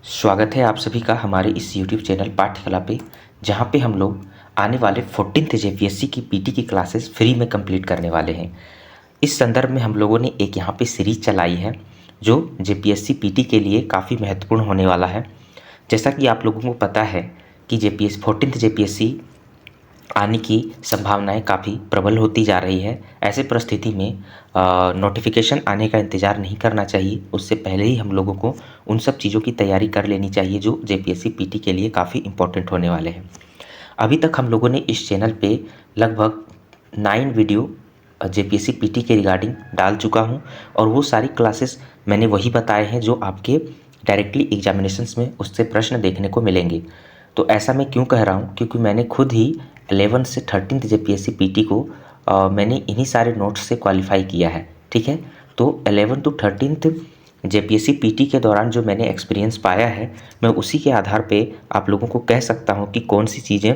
स्वागत है आप सभी का हमारे इस YouTube चैनल पाठ्यकला पे, जहाँ पे हम लोग आने वाले 14th जेपीएससी की पीटी की क्लासेस फ्री में कंप्लीट करने वाले हैं। इस संदर्भ में हम लोगों ने एक यहाँ पे सीरीज चलाई है जो जेपीएससी पीटी के लिए काफ़ी महत्वपूर्ण होने वाला है। जैसा कि आप लोगों को पता है कि 14th जेपीएससी आने की संभावनाएं काफ़ी प्रबल होती जा रही है। ऐसे परिस्थिति में नोटिफिकेशन आने का इंतज़ार नहीं करना चाहिए, उससे पहले ही हम लोगों को उन सब चीज़ों की तैयारी कर लेनी चाहिए जो जेपीएससी पीटी के लिए काफ़ी इम्पोर्टेंट होने वाले हैं। अभी तक हम लोगों ने इस चैनल पे लगभग 9 वीडियो जेपीएससी पीटी के रिगार्डिंग डाल चुका हूँ और वो सारी क्लासेस मैंने वही बताए हैं जो आपके डायरेक्टली एग्जामिनेशंस में उससे प्रश्न देखने को मिलेंगे। तो ऐसा मैं क्यों कह रहा हूँ, क्योंकि मैंने खुद ही 11 से 13th जेपीएससी पीटी को मैंने इन्हीं सारे नोट्स से क्वालिफाई किया है। ठीक है, तो 11 to 13th जेपीएससी पीटी के दौरान जो मैंने एक्सपीरियंस पाया है, मैं उसी के आधार पे आप लोगों को कह सकता हूँ कि कौन सी चीज़ें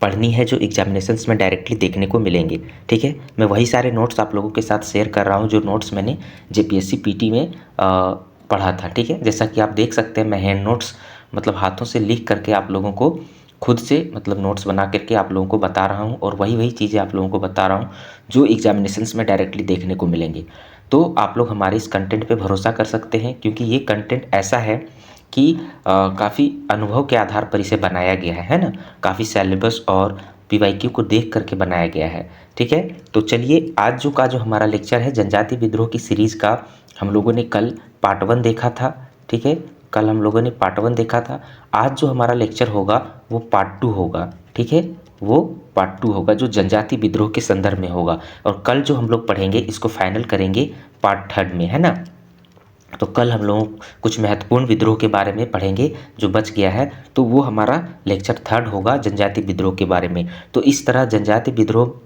पढ़नी है जो एग्जामिनेशंस में डायरेक्टली देखने को मिलेंगे। ठीक है, मैं वही सारे नोट्स आप लोगों के साथ शेयर कर रहा हूँ जो नोट्स मैंने जेपीएससी पीटी में पढ़ा था। ठीक है, जैसा कि आप देख सकते हैं मैं हैंड नोट्स मतलब हाथों से लिख करके आप लोगों को खुद से मतलब नोट्स बना करके आप लोगों को बता रहा हूँ और वही चीज़ें आप लोगों को बता रहा हूँ जो एग्जामिनेशंस में डायरेक्टली देखने को मिलेंगे। तो आप लोग हमारे इस कंटेंट पे भरोसा कर सकते हैं, क्योंकि ये कंटेंट ऐसा है कि काफ़ी अनुभव के आधार पर इसे बनाया गया है ना। काफ़ी सिलेबस और पीवाईक्यू को देख करके बनाया गया है। ठीक है, तो चलिए आज जो हमारा लेक्चर है जनजाति विद्रोह की सीरीज़ का, हम लोगों ने कल पार्ट 1 देखा था। ठीक है, कल हम लोगों ने पार्ट 1 देखा था। आज जो हमारा लेक्चर होगा वो पार्ट 2 होगा। ठीक है, वो पार्ट 2 होगा जो जनजाति विद्रोह के संदर्भ में होगा, और कल जो हम लोग पढ़ेंगे इसको फाइनल करेंगे पार्ट 3 में, है ना। तो कल हम लोग कुछ महत्वपूर्ण विद्रोह के बारे में पढ़ेंगे जो बच गया है, तो वो हमारा लेक्चर 3 होगा जनजाति विद्रोह के बारे में। तो इस तरह जनजाति विद्रोह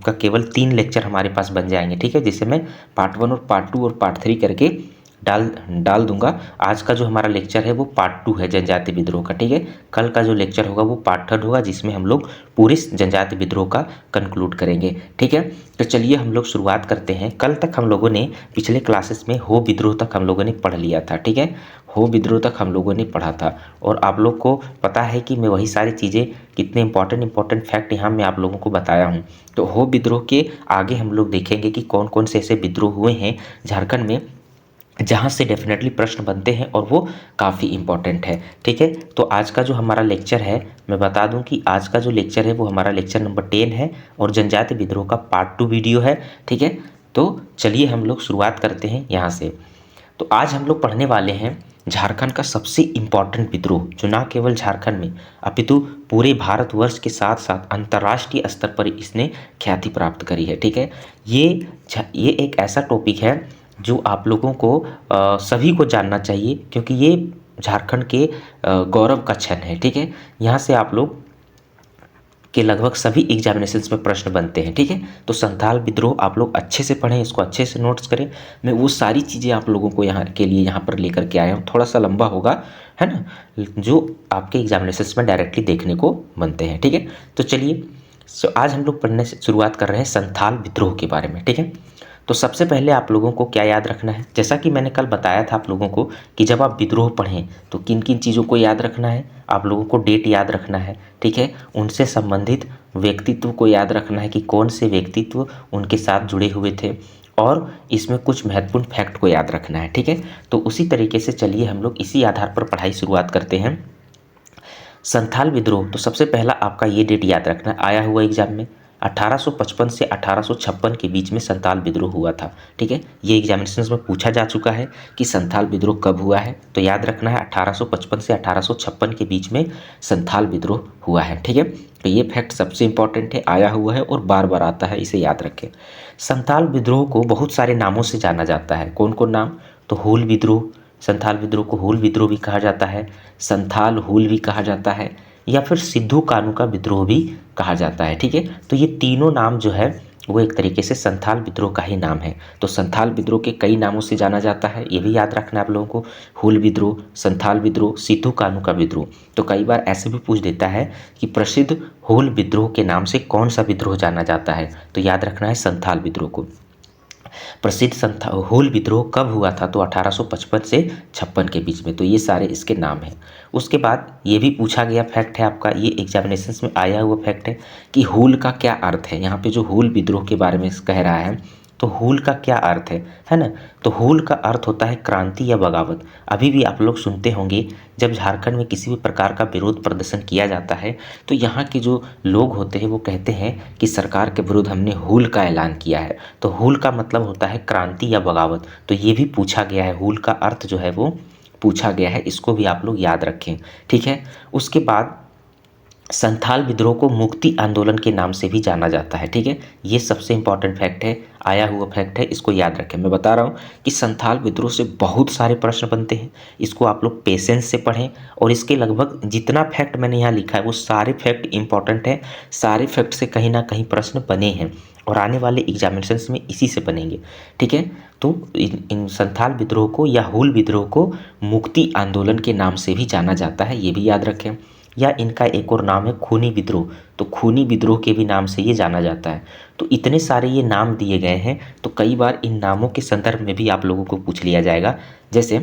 का केवल 3 लेक्चर हमारे पास बन जाएंगे। ठीक है, जिसे मैं पार्ट 1 और पार्ट 2 और पार्ट 3 करके डाल दूंगा। आज का जो हमारा लेक्चर है वो पार्ट 2 है जनजाति विद्रोह का। ठीक है, कल का जो लेक्चर होगा वो पार्ट 3 होगा जिसमें हम लोग पूरे जनजाति विद्रोह का कंक्लूड करेंगे। ठीक है, तो चलिए हम लोग शुरुआत करते हैं। कल तक हम लोगों ने पिछले क्लासेस में हो विद्रोह तक हम लोगों ने पढ़ लिया था। ठीक है, हो विद्रोह तक हम लोगों ने पढ़ा था और आप लोग को पता है कि मैं वही सारी चीज़ें कितने इंपॉर्टेंट फैक्ट यहाँ मैं आप लोगों को बताया हूँ। तो हो विद्रोह के आगे हम लोग देखेंगे कि कौन कौन से ऐसे विद्रोह हुए हैं झारखंड में जहाँ से डेफिनेटली प्रश्न बनते हैं और वो काफ़ी इम्पॉर्टेंट है। ठीक है, तो आज का जो हमारा लेक्चर है, मैं बता दूं कि आज का जो लेक्चर है वो हमारा लेक्चर नंबर 10 है और जनजाति विद्रोह का पार्ट 2 वीडियो है। ठीक है, तो चलिए हम लोग शुरुआत करते हैं यहाँ से। तो आज हम लोग पढ़ने वाले हैं झारखंड का सबसे इम्पॉर्टेंट विद्रोह, जो ना केवल झारखंड में अपितु पूरे भारतवर्ष के साथ साथ अंतर्राष्ट्रीय स्तर पर इसने ख्याति प्राप्त करी है। ठीक है, ये एक ऐसा टॉपिक है जो आप लोगों को सभी को जानना चाहिए, क्योंकि ये झारखंड के गौरव का क्षण है। ठीक है, यहाँ से आप लोग के लगभग सभी एग्जामिनेशंस में प्रश्न बनते हैं। ठीक है, तो संथाल विद्रोह आप लोग अच्छे से पढ़ें, इसको अच्छे से नोट्स करें। मैं वो सारी चीज़ें आप लोगों को यहाँ के लिए यहाँ पर लेकर के आया हूँ। थोड़ा सा लंबा होगा, है ना, जो आपके एग्जामिनेशंस में डायरेक्टली देखने को बनते हैं। ठीक है, तो चलिए आज हम लोग पढ़ने से शुरुआत कर रहे हैं संथाल विद्रोह के बारे में। ठीक है, तो सबसे पहले आप लोगों को क्या याद रखना है, जैसा कि मैंने कल बताया था आप लोगों को कि जब आप विद्रोह पढ़ें तो किन किन चीज़ों को याद रखना है। आप लोगों को डेट याद रखना है। ठीक है, उनसे संबंधित व्यक्तित्व को याद रखना है कि कौन से व्यक्तित्व उनके साथ जुड़े हुए थे, और इसमें कुछ महत्वपूर्ण फैक्ट को याद रखना है। ठीक है, तो उसी तरीके से चलिए हम लोग इसी आधार पर पढ़ाई शुरुआत करते हैं। संथाल विद्रोह, तो सबसे पहला आपका ये डेट याद रखना, आया हुआ एग्जाम में 1855 से 1856 के बीच में संथाल विद्रोह हुआ था। ठीक है, ये एग्जामिनेशन में पूछा जा चुका है कि संथाल विद्रोह कब हुआ है, तो याद रखना है 1855 से 1856 के बीच में संथाल विद्रोह हुआ है। ठीक है, तो ये फैक्ट सबसे इंपॉर्टेंट है, आया हुआ है और बार बार आता है, इसे याद रखें। संथाल विद्रोह को बहुत सारे नामों से जाना जाता है। कौन कौन नाम, तो हूल विद्रोह, संथाल विद्रोह को हूल विद्रोह भी कहा जाता है, संथाल हूल भी कहा जाता है, या फिर सिद्धू कानू का विद्रोह भी कहा जाता है। ठीक है, तो ये तीनों नाम जो है वो एक तरीके से संथाल विद्रोह का ही नाम है। तो संथाल विद्रोह के कई नामों से जाना जाता है, ये भी याद रखना है आप लोगों को, हूल विद्रोह, संथाल विद्रोह, सिद्धू कानू का विद्रोह। तो कई बार ऐसे भी पूछ देता है कि प्रसिद्ध हूल विद्रोह के नाम से कौन सा विद्रोह जाना जाता है, तो याद रखना है संथाल विद्रोह को। प्रसिद्ध हूल विद्रोह कब हुआ था, तो 1855 से 56 के बीच में। तो ये सारे इसके नाम हैं। उसके बाद ये भी पूछा गया फैक्ट है आपका, ये एग्जामिनेशंस में आया हुआ फैक्ट है कि हूल का क्या अर्थ है। यहाँ पे जो हूल विद्रोह के बारे में कह रहा है, तो हूल का क्या अर्थ है ना। तो हूल का अर्थ होता है क्रांति या बगावत। अभी भी आप लोग सुनते होंगे जब झारखंड में किसी भी प्रकार का विरोध प्रदर्शन किया जाता है तो यहाँ के जो लोग होते हैं वो कहते हैं कि सरकार के विरुद्ध हमने हूल का ऐलान किया है। तो हूल का मतलब होता है क्रांति या बगावत। तो ये भी पूछा गया है, हूल का अर्थ जो है वो पूछा गया है, इसको भी आप लोग याद रखें, ठीक है। उसके बाद संथाल विद्रोह को मुक्ति आंदोलन के नाम से भी जाना जाता है, ठीक है। ये सबसे इंपॉर्टेंट फैक्ट है, आया हुआ फैक्ट है, इसको याद रखें। मैं बता रहा हूँ कि संथाल विद्रोह से बहुत सारे प्रश्न बनते हैं, इसको आप लोग पेशेंस से पढ़ें। और इसके लगभग जितना फैक्ट मैंने यहाँ लिखा है वो सारे फैक्ट इंपॉर्टेंट है, सारे फैक्ट से कहीं ना कहीं प्रश्न बने हैं और आने वाले एग्जामिनेशंस में इसी से बनेंगे, ठीक है। तो इन संथाल विद्रोह को या हूल विद्रोह को मुक्ति आंदोलन के नाम से भी जाना जाता है, ये भी याद रखें। या इनका एक और नाम है खूनी विद्रोह, तो खूनी विद्रोह के भी नाम से ये जाना जाता है। तो इतने सारे ये नाम दिए गए हैं, तो कई बार इन नामों के संदर्भ में भी आप लोगों को पूछ लिया जाएगा, जैसे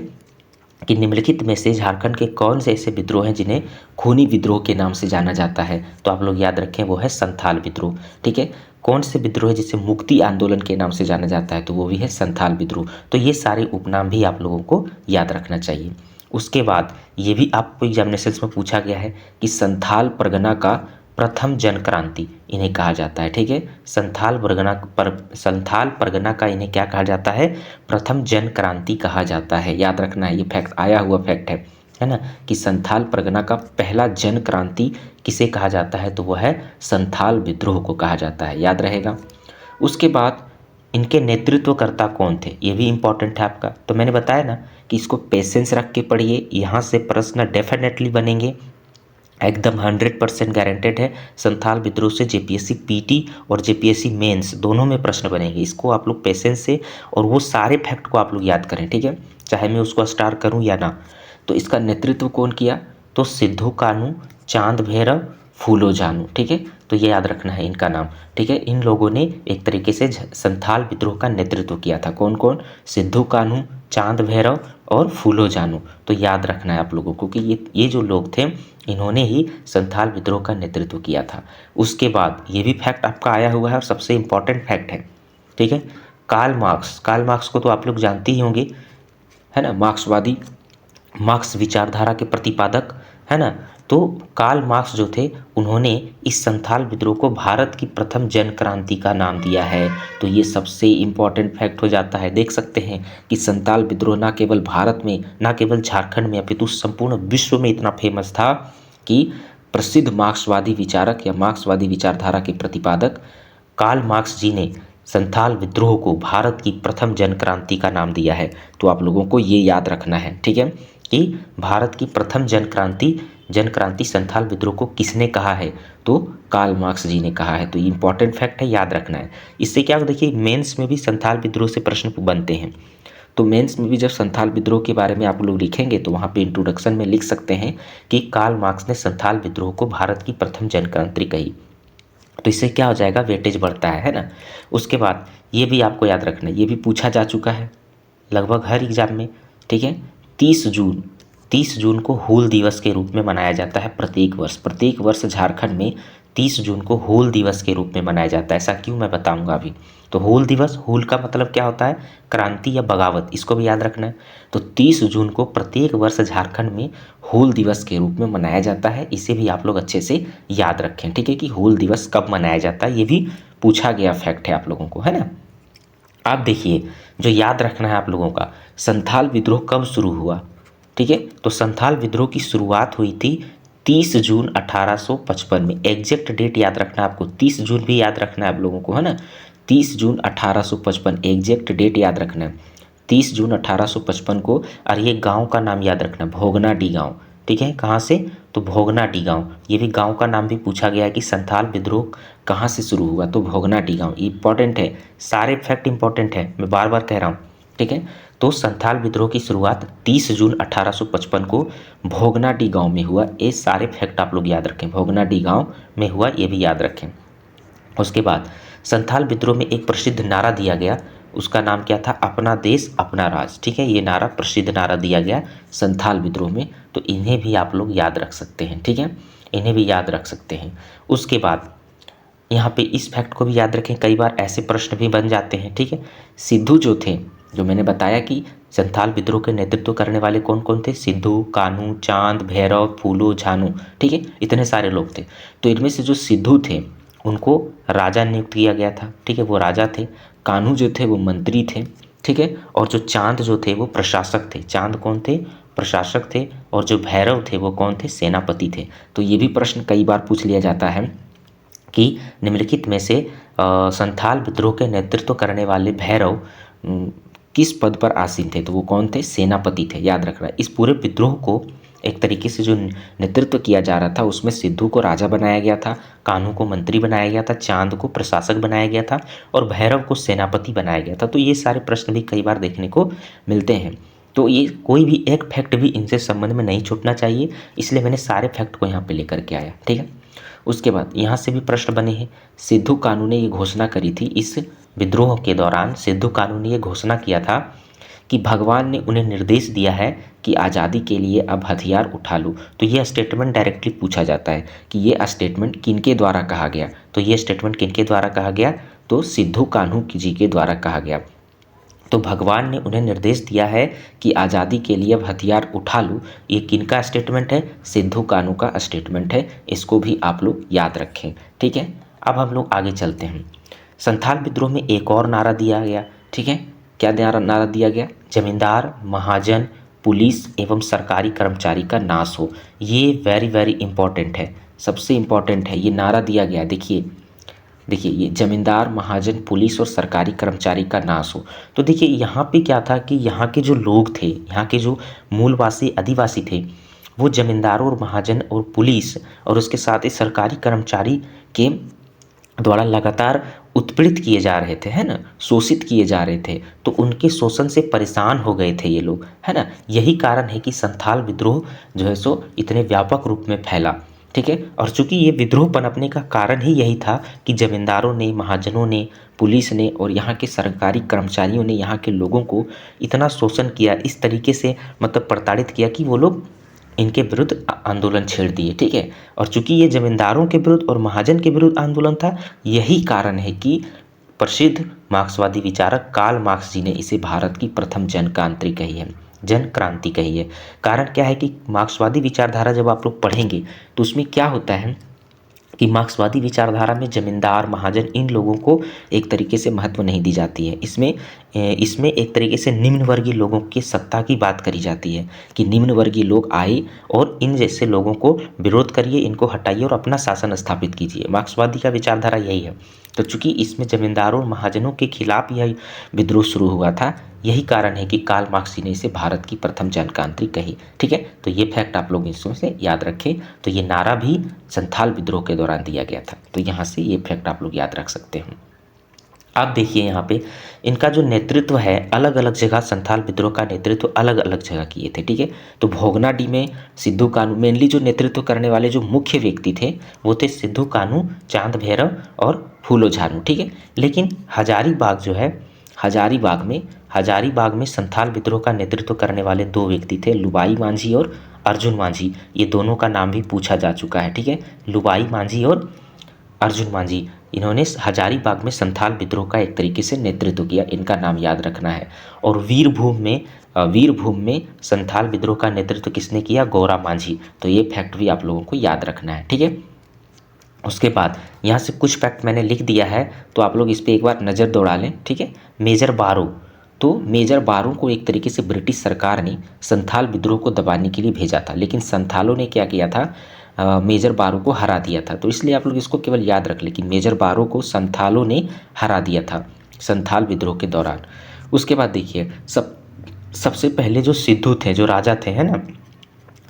कि निम्नलिखित में से झारखंड के कौन से ऐसे विद्रोह हैं जिन्हें खूनी विद्रोह के नाम से जाना जाता है। तो आप लोग याद रखें वो है संथाल विद्रोह, ठीक है। कौन से विद्रोह है जिसे मुक्ति आंदोलन के नाम से जाना जाता है, तो वो भी है संथाल विद्रोह। तो ये सारे उपनाम भी आप लोगों को याद रखना चाहिए। उसके बाद ये भी आपको एग्जामिनेशंस में पूछा गया है कि संथाल परगना का प्रथम जन क्रांति इन्हें कहा जाता है, ठीक है। संथाल परगना का इन्हें क्या कहा जाता है, प्रथम जन क्रांति कहा जाता है। याद रखना है, ये फैक्ट आया हुआ फैक्ट है ना, कि संथाल परगना का पहला जन क्रांति किसे कहा जाता है, तो वह है संथाल विद्रोह को कहा जाता है, याद रहेगा। उसके बाद इनके नेतृत्वकर्ता कौन थे, ये भी इंपॉर्टेंट है आपका। तो मैंने बताया ना कि इसको पेशेंस रख के पढ़िए, यहाँ से प्रश्न डेफिनेटली बनेंगे, एकदम 100% गारंटेड है। संथाल विद्रोह से जेपीएससी पीटी और जेपीएससी मेंस दोनों में प्रश्न बनेंगे, इसको आप लोग पेशेंस से और वो सारे फैक्ट को आप लोग याद करें, ठीक है, चाहे मैं उसको स्टार करूं या ना। तो इसका नेतृत्व कौन किया, तो सिद्धू कान्हू, चांद भैरव, फूलो जानू, ठीक है। तो ये याद रखना है इनका नाम, ठीक है। इन लोगों ने एक तरीके से संथाल विद्रोह का नेतृत्व किया था। कौन कौन, सिद्धू कान्हू, चांद भैरव और फूलो जानू। तो याद रखना है आप लोगों को कि ये जो लोग थे इन्होंने ही संथाल विद्रोह का नेतृत्व किया था। उसके बाद ये भी फैक्ट आपका आया हुआ है और सबसे इम्पॉर्टेंट फैक्ट है, ठीक है। कार्ल मार्क्स को तो आप लोग जानते ही होंगे, है ना, मार्क्स विचारधारा के प्रतिपादक, है ना। तो कार्ल मार्क्स जो थे उन्होंने इस संथाल विद्रोह को भारत की प्रथम जन क्रांति का नाम दिया है। तो ये सबसे इम्पॉर्टेंट फैक्ट हो जाता है। देख सकते हैं कि संथाल विद्रोह ना केवल भारत में, ना केवल झारखंड में, अपितु संपूर्ण विश्व में इतना फेमस था कि प्रसिद्ध मार्क्सवादी विचारक या मार्क्सवादी विचारधारा के प्रतिपादक कार्ल मार्क्स जी ने संथाल विद्रोह को भारत की प्रथम जन क्रांति का नाम दिया है। तो आप लोगों को ये याद रखना है, ठीक है, कि भारत की प्रथम जन क्रांति संथाल विद्रोह को किसने कहा है, तो कार्ल मार्क्स जी ने कहा है। तो ये इंपॉर्टेंट फैक्ट है, याद रखना है। इससे क्या होगा, देखिए मेंस में भी संथाल विद्रोह से प्रश्न बनते हैं। तो मेंस में भी जब संथाल विद्रोह के बारे में आप लोग लिखेंगे तो वहाँ पे इंट्रोडक्शन में लिख सकते हैं कि कार्ल मार्क्स ने संथाल विद्रोह को भारत की प्रथम जन क्रांति कही। तो इससे क्या हो जाएगा, वेटेज बढ़ता है ना। उसके बाद ये भी आपको याद रखना है, ये भी पूछा जा चुका है लगभग हर एग्जाम में, ठीक है। 30 जून को हूल दिवस के रूप में मनाया जाता है प्रत्येक वर्ष झारखंड में 30 जून को हूल दिवस के रूप में मनाया जाता है। ऐसा क्यों, मैं बताऊंगा अभी। तो हूल दिवस, हूल का मतलब क्या होता है, क्रांति या बगावत, इसको भी याद रखना है। तो 30 जून को प्रत्येक वर्ष झारखंड में हूल दिवस के रूप में मनाया जाता है। इसे भी आप लोग अच्छे से याद रखें, ठीक है, कि हूल दिवस कब मनाया जाता है, ये भी पूछा गया फैक्ट है आप लोगों को, है ना। आप देखिए, जो याद रखना है आप लोगों का, संथाल विद्रोह कब शुरू हुआ, ठीक है। तो संथाल विद्रोह की शुरुआत हुई थी 30 जून 1855 में। एग्जैक्ट डेट याद रखना है आपको, 30 जून भी याद रखना है आप लोगों को, है ना। 30 जून 1855 एग्जैक्ट डेट याद रखना है, 30 जून 1855 को। और ये गांव का नाम याद रखना, भोगनाडीह गांव, ठीक है। कहाँ से, तो भोगनाडीह गांव। ये भी गांव का नाम भी पूछा गया है कि संथाल विद्रोह कहाँ से शुरू हुआ, तो भोगनाडीह गांव। इंपॉर्टेंट है, सारे फैक्ट इंपॉर्टेंट है, मैं बार बार कह रहा हूँ, ठीक है। तो संथाल विद्रोह की शुरुआत 30 जून 1855 को भोगनाडीह गांव में हुआ। ये सारे फैक्ट आप लोग याद रखें, भोगनाडीह गांव में हुआ, ये भी याद रखें। उसके बाद संथाल विद्रोह में एक प्रसिद्ध नारा दिया गया, उसका नाम क्या था, अपना देश अपना राज। ठीक है, ये नारा प्रसिद्ध नारा दिया गया संथाल विद्रोह में, तो इन्हें भी आप लोग याद रख सकते हैं। ठीक है, इन्हें भी याद रख सकते हैं। उसके बाद यहाँ पे इस फैक्ट को भी याद रखें, कई बार ऐसे प्रश्न भी बन जाते हैं। ठीक है, सिद्धू जो थे, जो मैंने बताया कि संथाल विद्रोह के नेतृत्व करने वाले कौन कौन थे, सिद्धू, कान्हू, चांद, भैरव, फूलो, झानू। ठीक है, इतने सारे लोग थे। तो इनमें से जो सिद्धू थे उनको राजा नियुक्त किया गया था। ठीक है, वो राजा थे। कान्हू जो थे वो मंत्री थे। ठीक है, और जो चांद जो थे वो प्रशासक थे। चांद कौन थे, प्रशासक थे। और जो भैरव थे वो कौन थे, सेनापति थे। तो ये भी प्रश्न कई बार पूछ लिया जाता है कि निम्नलिखित में से संथाल विद्रोह के नेतृत्व करने वाले भैरव किस पद पर आसीन थे, तो वो कौन थे, सेनापति थे। याद रखना, इस पूरे विद्रोह को एक तरीके से जो नेतृत्व किया जा रहा था उसमें सिद्धू को राजा बनाया गया था, कान्हू को मंत्री बनाया गया था, चांद को प्रशासक बनाया गया था और भैरव को सेनापति बनाया गया था। तो ये सारे प्रश्न भी कई बार देखने को मिलते हैं। तो ये कोई भी एक फैक्ट भी इनसे संबंध में नहीं छूटना चाहिए, इसलिए मैंने सारे फैक्ट को यहाँ पे लेकर के आया। ठीक है, उसके बाद यहाँ से भी प्रश्न बने हैं। सिद्धू कान्हू ने ये घोषणा करी थी, इस विद्रोह के दौरान सिद्धू कान्हू ने ये घोषणा किया था कि भगवान ने उन्हें निर्देश दिया है कि आज़ादी के लिए अब हथियार उठा लो। तो ये स्टेटमेंट डायरेक्टली पूछा जाता है कि ये स्टेटमेंट किनके द्वारा कहा गया, तो ये स्टेटमेंट किनके द्वारा कहा गया, तो सिद्धू कान्हू जी के द्वारा कहा गया। तो भगवान ने उन्हें निर्देश दिया है कि आज़ादी के लिए अब हथियार उठा लो, ये किनका स्टेटमेंट है, सिद्धू कान्हू का स्टेटमेंट है। इसको भी आप लोग याद रखें। ठीक है, अब हम लोग आगे चलते हैं। संथाल विद्रोह में एक और नारा दिया गया। ठीक है, क्या नारा दिया गया, जमींदार, महाजन, पुलिस एवं सरकारी कर्मचारी का नाश हो। ये वेरी वेरी इंपॉर्टेंट है, सबसे इम्पॉर्टेंट है, ये नारा दिया गया। देखिए ये जमींदार, महाजन, पुलिस और सरकारी कर्मचारी का नाश हो। तो देखिए यहाँ पे क्या था कि यहाँ के जो लोग थे, यहाँ के जो मूलवासी आदिवासी थे, वो जमींदारों और महाजन और पुलिस और उसके साथ ही सरकारी कर्मचारी के द्वारा लगातार उत्पीड़ित किए जा रहे थे, है ना, शोषित किए जा रहे थे। तो उनके शोषण से परेशान हो गए थे ये लोग, है ना। यही कारण है कि संथाल विद्रोह जो है सो इतने व्यापक रूप में फैला। ठीक है, और चूंकि ये विद्रोह पनपने का कारण ही यही था कि जमींदारों ने, महाजनों ने, पुलिस ने और यहाँ के सरकारी कर्मचारियों ने यहाँ के लोगों को इतना शोषण किया, इस तरीके से मतलब प्रताड़ित किया कि वो लोग इनके विरुद्ध आंदोलन छेड़ दिए। ठीक है, और चूंकि ये जमींदारों के विरुद्ध और महाजन के विरुद्ध आंदोलन था, यही कारण है कि प्रसिद्ध मार्क्सवादी विचारक कार्ल मार्क्स जी ने इसे भारत की प्रथम जनक्रांति कही है, जन क्रांति कही है। कारण क्या है कि मार्क्सवादी विचारधारा जब आप लोग पढ़ेंगे तो उसमें क्या होता है कि मार्क्सवादी विचारधारा में जमींदार, महाजन, इन लोगों को एक तरीके से महत्व नहीं दी जाती है। इसमें एक तरीके से निम्न वर्गीय लोगों की सत्ता की बात करी जाती है कि निम्न वर्गीय लोग आए और इन जैसे लोगों को विरोध करिए, इनको हटाइए और अपना शासन स्थापित कीजिए। मार्क्सवादी का विचारधारा यही है। तो चूंकि इसमें जमींदारों और महाजनों के खिलाफ यह विद्रोह शुरू हुआ था, यही कारण है कि कार्ल मार्क्स ने इसे भारत की प्रथम जनक्रांति कही। ठीक है, तो ये फैक्ट आप लोग इसमें से याद रखें। तो ये नारा भी संथाल विद्रोह के दौरान दिया गया था, तो यहाँ से ये फैक्ट आप लोग याद रख सकते हैं। आप देखिए यहाँ पे इनका जो नेतृत्व है, अलग अलग जगह संथाल विद्रोह का नेतृत्व अलग अलग जगह किए थे। ठीक है, तो भोगनाडी में सिद्धू कान्हू, मेनली जो नेतृत्व करने वाले जो मुख्य व्यक्ति थे वो थे सिद्धू कान्हू, चांद भैरव और फूलो झानू। ठीक है, लेकिन हजारीबाग जो है, हजारीबाग में संथाल विद्रोह का नेतृत्व करने वाले दो व्यक्ति थे, लुबाई मांझी और अर्जुन मांझी। ये दोनों का नाम भी पूछा जा चुका है। ठीक है, लुबाई मांझी और अर्जुन मांझी, इन्होंने हजारीबाग में संथाल विद्रोह का एक तरीके से नेतृत्व किया, इनका नाम याद रखना है। और वीरभूम में संथाल विद्रोह का नेतृत्व किसने किया, गौरा मांझी। तो ये फैक्ट भी आप लोगों को याद रखना है। ठीक है, उसके बाद यहाँ से कुछ फैक्ट मैंने लिख दिया है, तो आप लोग इस पर एक बार नज़र दौड़ा लें। ठीक है, मेजर बारो, तो मेजर बारो को एक तरीके से ब्रिटिश सरकार ने संथाल विद्रोह को दबाने के लिए भेजा था, लेकिन संथालों ने क्या किया था, मेजर बारो को हरा दिया था। तो इसलिए आप लोग इसको केवल याद रख लें कि मेजर बारो को संथालों ने हरा दिया था संथाल विद्रोह के दौरान। उसके बाद देखिए सबसे पहले जो सिद्धू थे, जो राजा थे, है ना,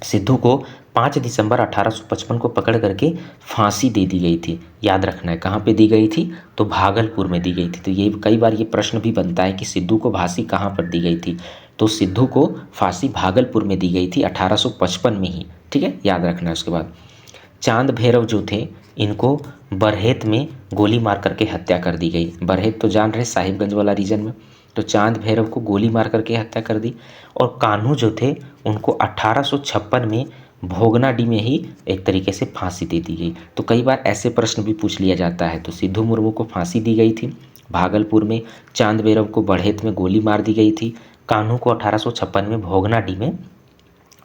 सिद्धू को 5 दिसंबर 1855 को पकड़ करके फांसी दे दी गई थी। याद रखना है कहाँ पे दी गई थी, तो भागलपुर में दी गई थी। तो ये कई बार ये प्रश्न भी बनता है कि सिद्धू को फांसी कहाँ पर दी गई थी, तो सिद्धू को फांसी भागलपुर में दी गई थी 1855 में ही। ठीक है, याद रखना है। उसके बाद चांद भैरव जो थे, इनको बरहेत में गोली मार करके हत्या कर दी गई। बरहेत तो जान रहे, साहिबगंज वाला रीजन में। तो चांद भैरव को गोली मार करके हत्या कर दी। और कान्हू जो थे उनको 1856 में भोगनाडीह में ही एक तरीके से फांसी दे दी गई। तो कई बार ऐसे प्रश्न भी पूछ लिया जाता है। तो सिद्धू मुर्मू को फांसी दी गई थी भागलपुर में, चांद भैरव को बढ़ेत में गोली मार दी गई थी, कान्हू को 1856 में भोगनाडीह में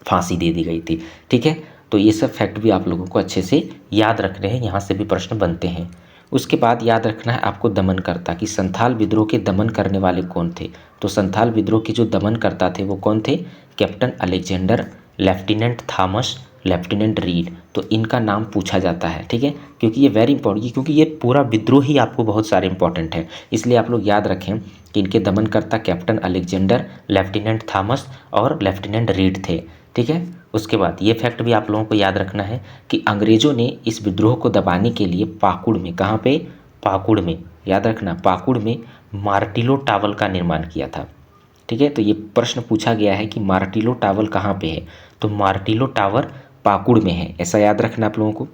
फांसी दे दी गई थी। ठीक है, तो ये सब फैक्ट भी आप लोगों को अच्छे से याद रखने हैं, यहाँ से भी प्रश्न बनते हैं। उसके बाद याद रखना है आपको दमनकर्ता, कि संथाल विद्रोह के दमन करने वाले कौन थे। तो संथाल विद्रोह के जो दमनकर्ता थे वो कौन थे? Captain Alexander, lieutenant Thomas, lieutenant read. तो इनका नाम पूछा जाता है। ठीक है, क्योंकि ये वेरी इंपॉर्टेंट, क्योंकि ये पूरा विद्रोह ही आपको बहुत सारे इंपॉर्टेंट है, इसलिए आप लोग याद रखें कि इनके दमनकर्ता कैप्टन अलेक्जेंडर, लेफ्टिनेंट थॉमस और लेफ्टिनेंट रीड थे। ठीक है, उसके बाद ये फैक्ट भी आप लोगों को याद रखना है कि अंग्रेज़ों ने इस विद्रोह को दबाने के लिए पाकुड़ में, कहाँ पे? पाकुड़ में, याद रखना, पाकुड़ में मार्टिलो टावल का निर्माण किया था। ठीक है, तो ये प्रश्न पूछा गया है कि मार्टिलो टावल कहाँ पे है। तो मार्टिलो टावर पाकुड़ में है, ऐसा याद रखना आप लोगों को।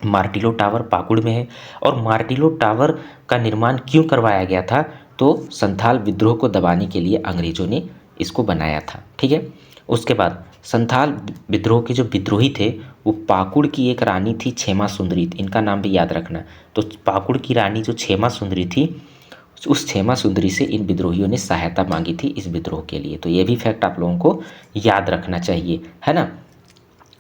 मार्टिलो टावर पाकुड़ में है। और मार्टिलो टावर का निर्माण क्यों करवाया गया था? तो संथाल विद्रोह को दबाने के लिए अंग्रेज़ों ने इसको बनाया था। ठीक है, उसके बाद संथाल विद्रोह के जो विद्रोही थे वो पाकुड़ की एक रानी थी क्षेमा सुंदरी, इनका नाम भी याद रखना। तो पाकुड़ की रानी जो क्षेमा सुंदरी थी, उस क्षेमा सुंदरी से इन विद्रोहियों ने सहायता मांगी थी इस विद्रोह के लिए। तो ये भी फैक्ट आप लोगों को याद रखना चाहिए, है ना।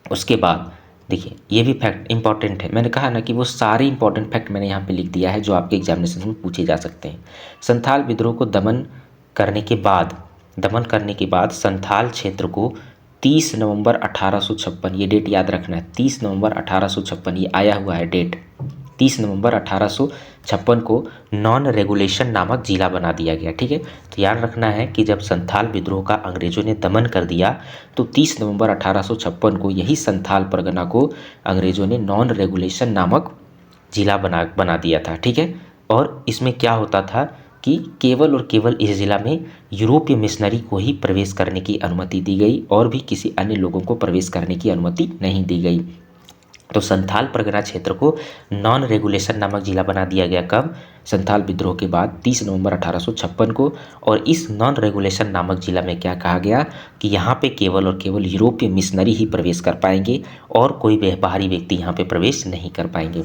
उसके बाद देखिए ये भी फैक्ट इंपॉर्टेंट है, मैंने कहा ना कि वो सारे इंपॉर्टेंट फैक्ट मैंने यहाँ पे लिख दिया है जो आपके एग्जामिनेशन में पूछे जा सकते हैं। संथाल विद्रोह को दमन करने के बाद संथाल क्षेत्र को 30 नवंबर 1856, ये डेट याद रखना है, 30 नवंबर 1856, ये आया हुआ है डेट, 30 नवंबर 1856 को नॉन रेगुलेशन नामक जिला बना दिया गया। ठीक है, तो याद रखना है कि जब संथाल विद्रोह का अंग्रेजों ने दमन कर दिया तो 30 नवंबर 1856 को यही संथाल परगना को अंग्रेजों ने नॉन रेगुलेशन नामक जिला बना दिया था। ठीक है, और इसमें क्या होता था कि केवल और केवल इस ज़िला में यूरोपीय मिशनरी को ही प्रवेश करने की अनुमति दी गई और भी किसी अन्य लोगों को प्रवेश करने की अनुमति नहीं दी गई। तो संथाल परगना क्षेत्र को नॉन रेगुलेशन नामक जिला बना दिया गया कब? संथाल विद्रोह के बाद 30 नवंबर 1856 को। और इस नॉन रेगुलेशन नामक जिला में क्या कहा गया कि यहाँ पे केवल और केवल यूरोपीय मिशनरी ही प्रवेश कर पाएंगे और कोई बाहरी व्यक्ति यहाँ पे प्रवेश नहीं कर पाएंगे।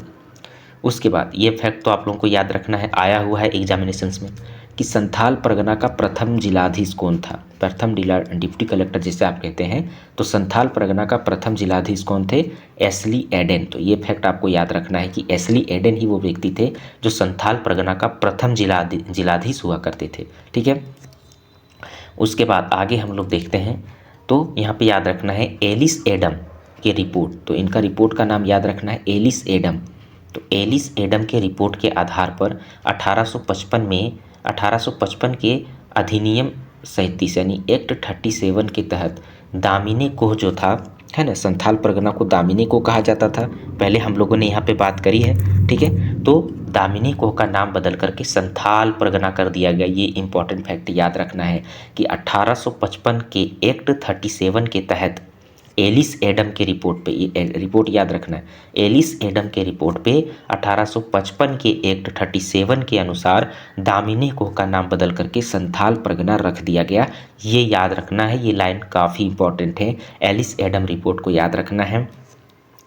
उसके बाद ये फैक्ट तो आप लोगों को याद रखना है, आया हुआ है एग्जामिनेशंस में, कि संथाल परगना का प्रथम जिलाधीश कौन था? प्रथम डिप्टी कलेक्टर जिसे आप कहते हैं, तो संथाल परगना का प्रथम जिलाधीश कौन थे? एसली एडेन। तो ये फैक्ट आपको याद रखना है कि एसली एडेन ही वो व्यक्ति थे जो संथाल परगना का प्रथम जिलाधीश हुआ करते थे। ठीक है, उसके बाद आगे हम लोग देखते हैं, तो यहाँ पे याद रखना है एलिस एडम की रिपोर्ट। तो इनका रिपोर्ट का नाम याद रखना है एलिस एडम। तो एलिस एडम के रिपोर्ट के आधार पर 1855 के अधिनियम 37 यानी एक्ट 37 के तहत दामिनी कोह जो था, है ना, संथाल परगना को दामिनी कोह कहा जाता था, पहले हम लोगों ने यहाँ पे बात करी है। ठीक है, तो दामिनी कोह का नाम बदल करके संथाल परगना कर दिया गया। ये इंपॉर्टेंट फैक्ट याद रखना है कि 1855 के एक्ट 37 के तहत एलिस एडम के रिपोर्ट पे, ये रिपोर्ट याद रखना है, एलिस एडम के रिपोर्ट पे 1855 के एक्ट 37 के अनुसार दामिनी कोह का नाम बदल करके संथाल परगना रख दिया गया। ये याद रखना है, ये लाइन काफ़ी इंपॉर्टेंट है, एलिस एडम रिपोर्ट को याद रखना है।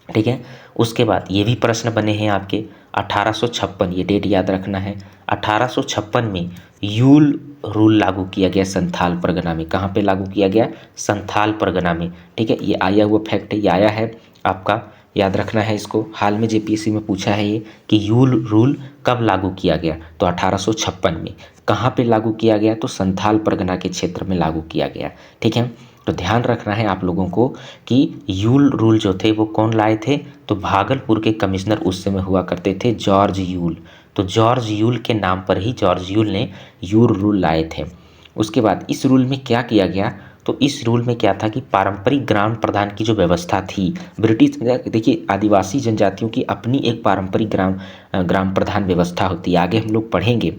ठीक है, उसके बाद ये भी प्रश्न बने हैं आपके 1856, ये डेट याद रखना है, 1856 में यूल रूल लागू किया गया संथाल परगना में। कहाँ पे लागू किया गया? संथाल परगना में। ठीक है, ये आया हुआ फैक्ट है, ये आया है आपका, याद रखना है इसको। हाल में जेपीएससी में पूछा है ये कि यूल रूल कब लागू किया गया, तो 1856 में। कहाँ पे लागू किया गया? तो संथाल परगना के क्षेत्र में लागू किया गया। ठीक है, तो ध्यान रखना है आप लोगों को कि यूल रूल जो थे वो कौन लाए थे, तो भागलपुर के कमिश्नर उस समय हुआ करते थे जॉर्ज यूल। तो जॉर्ज यूल के नाम पर ही जॉर्ज यूल ने यूल रूल लाए थे। उसके बाद इस रूल में क्या किया गया, तो इस रूल में क्या था कि पारंपरिक ग्राम प्रधान की जो व्यवस्था थी ब्रिटिश, देखिए आदिवासी जनजातियों की अपनी एक पारंपरिक ग्राम प्रधान व्यवस्था होती है, आगे हम लोग पढ़ेंगे,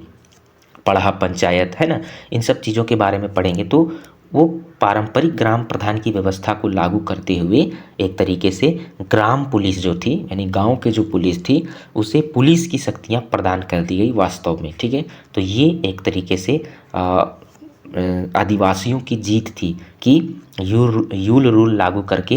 पढ़ा पंचायत, है ना, इन सब चीज़ों के बारे में पढ़ेंगे। तो वो पारंपरिक ग्राम प्रधान की व्यवस्था को लागू करते हुए एक तरीके से ग्राम पुलिस जो थी, यानी गांव के जो पुलिस थी, उसे पुलिस की शक्तियां प्रदान कर दी गई वास्तव में। ठीक है, तो ये एक तरीके से आदिवासियों की जीत थी कि यूल रूल लागू करके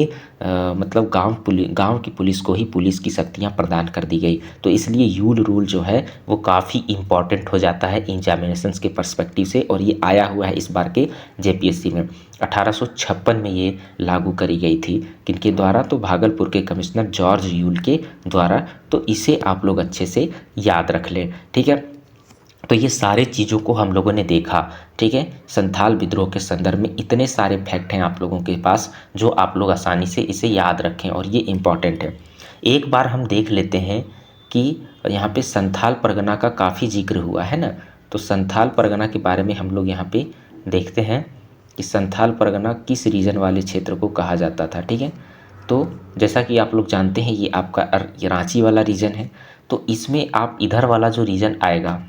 मतलब गांव की पुलिस को ही पुलिस की शक्तियां प्रदान कर दी गई। तो इसलिए यूल रूल जो है वो काफ़ी इम्पॉर्टेंट हो जाता है एग्जामिनेशंस के पर्सपेक्टिव से, और ये आया हुआ है इस बार के जेपीएससी में। 1856 में ये लागू करी गई थी, किनके द्वारा? तो भागलपुर के कमिश्नर जॉर्ज यूल के द्वारा। तो इसे आप लोग अच्छे से याद रख लें। ठीक है, तो ये सारे चीज़ों को हम लोगों ने देखा। ठीक है, संथाल विद्रोह के संदर्भ में इतने सारे फैक्ट हैं आप लोगों के पास जो आप लोग आसानी से इसे याद रखें, और ये इम्पॉर्टेंट है। एक बार हम देख लेते हैं कि यहाँ पे संथाल परगना का काफ़ी जिक्र हुआ है ना, तो संथाल परगना के बारे में हम लोग यहाँ पे देखते हैं कि संथाल परगना किस रीजन वाले क्षेत्र को कहा जाता था। ठीक है, तो जैसा कि आप लोग जानते हैं ये आपका ये रांची वाला रीजन है, तो इसमें आप इधर वाला जो रीजन आएगा,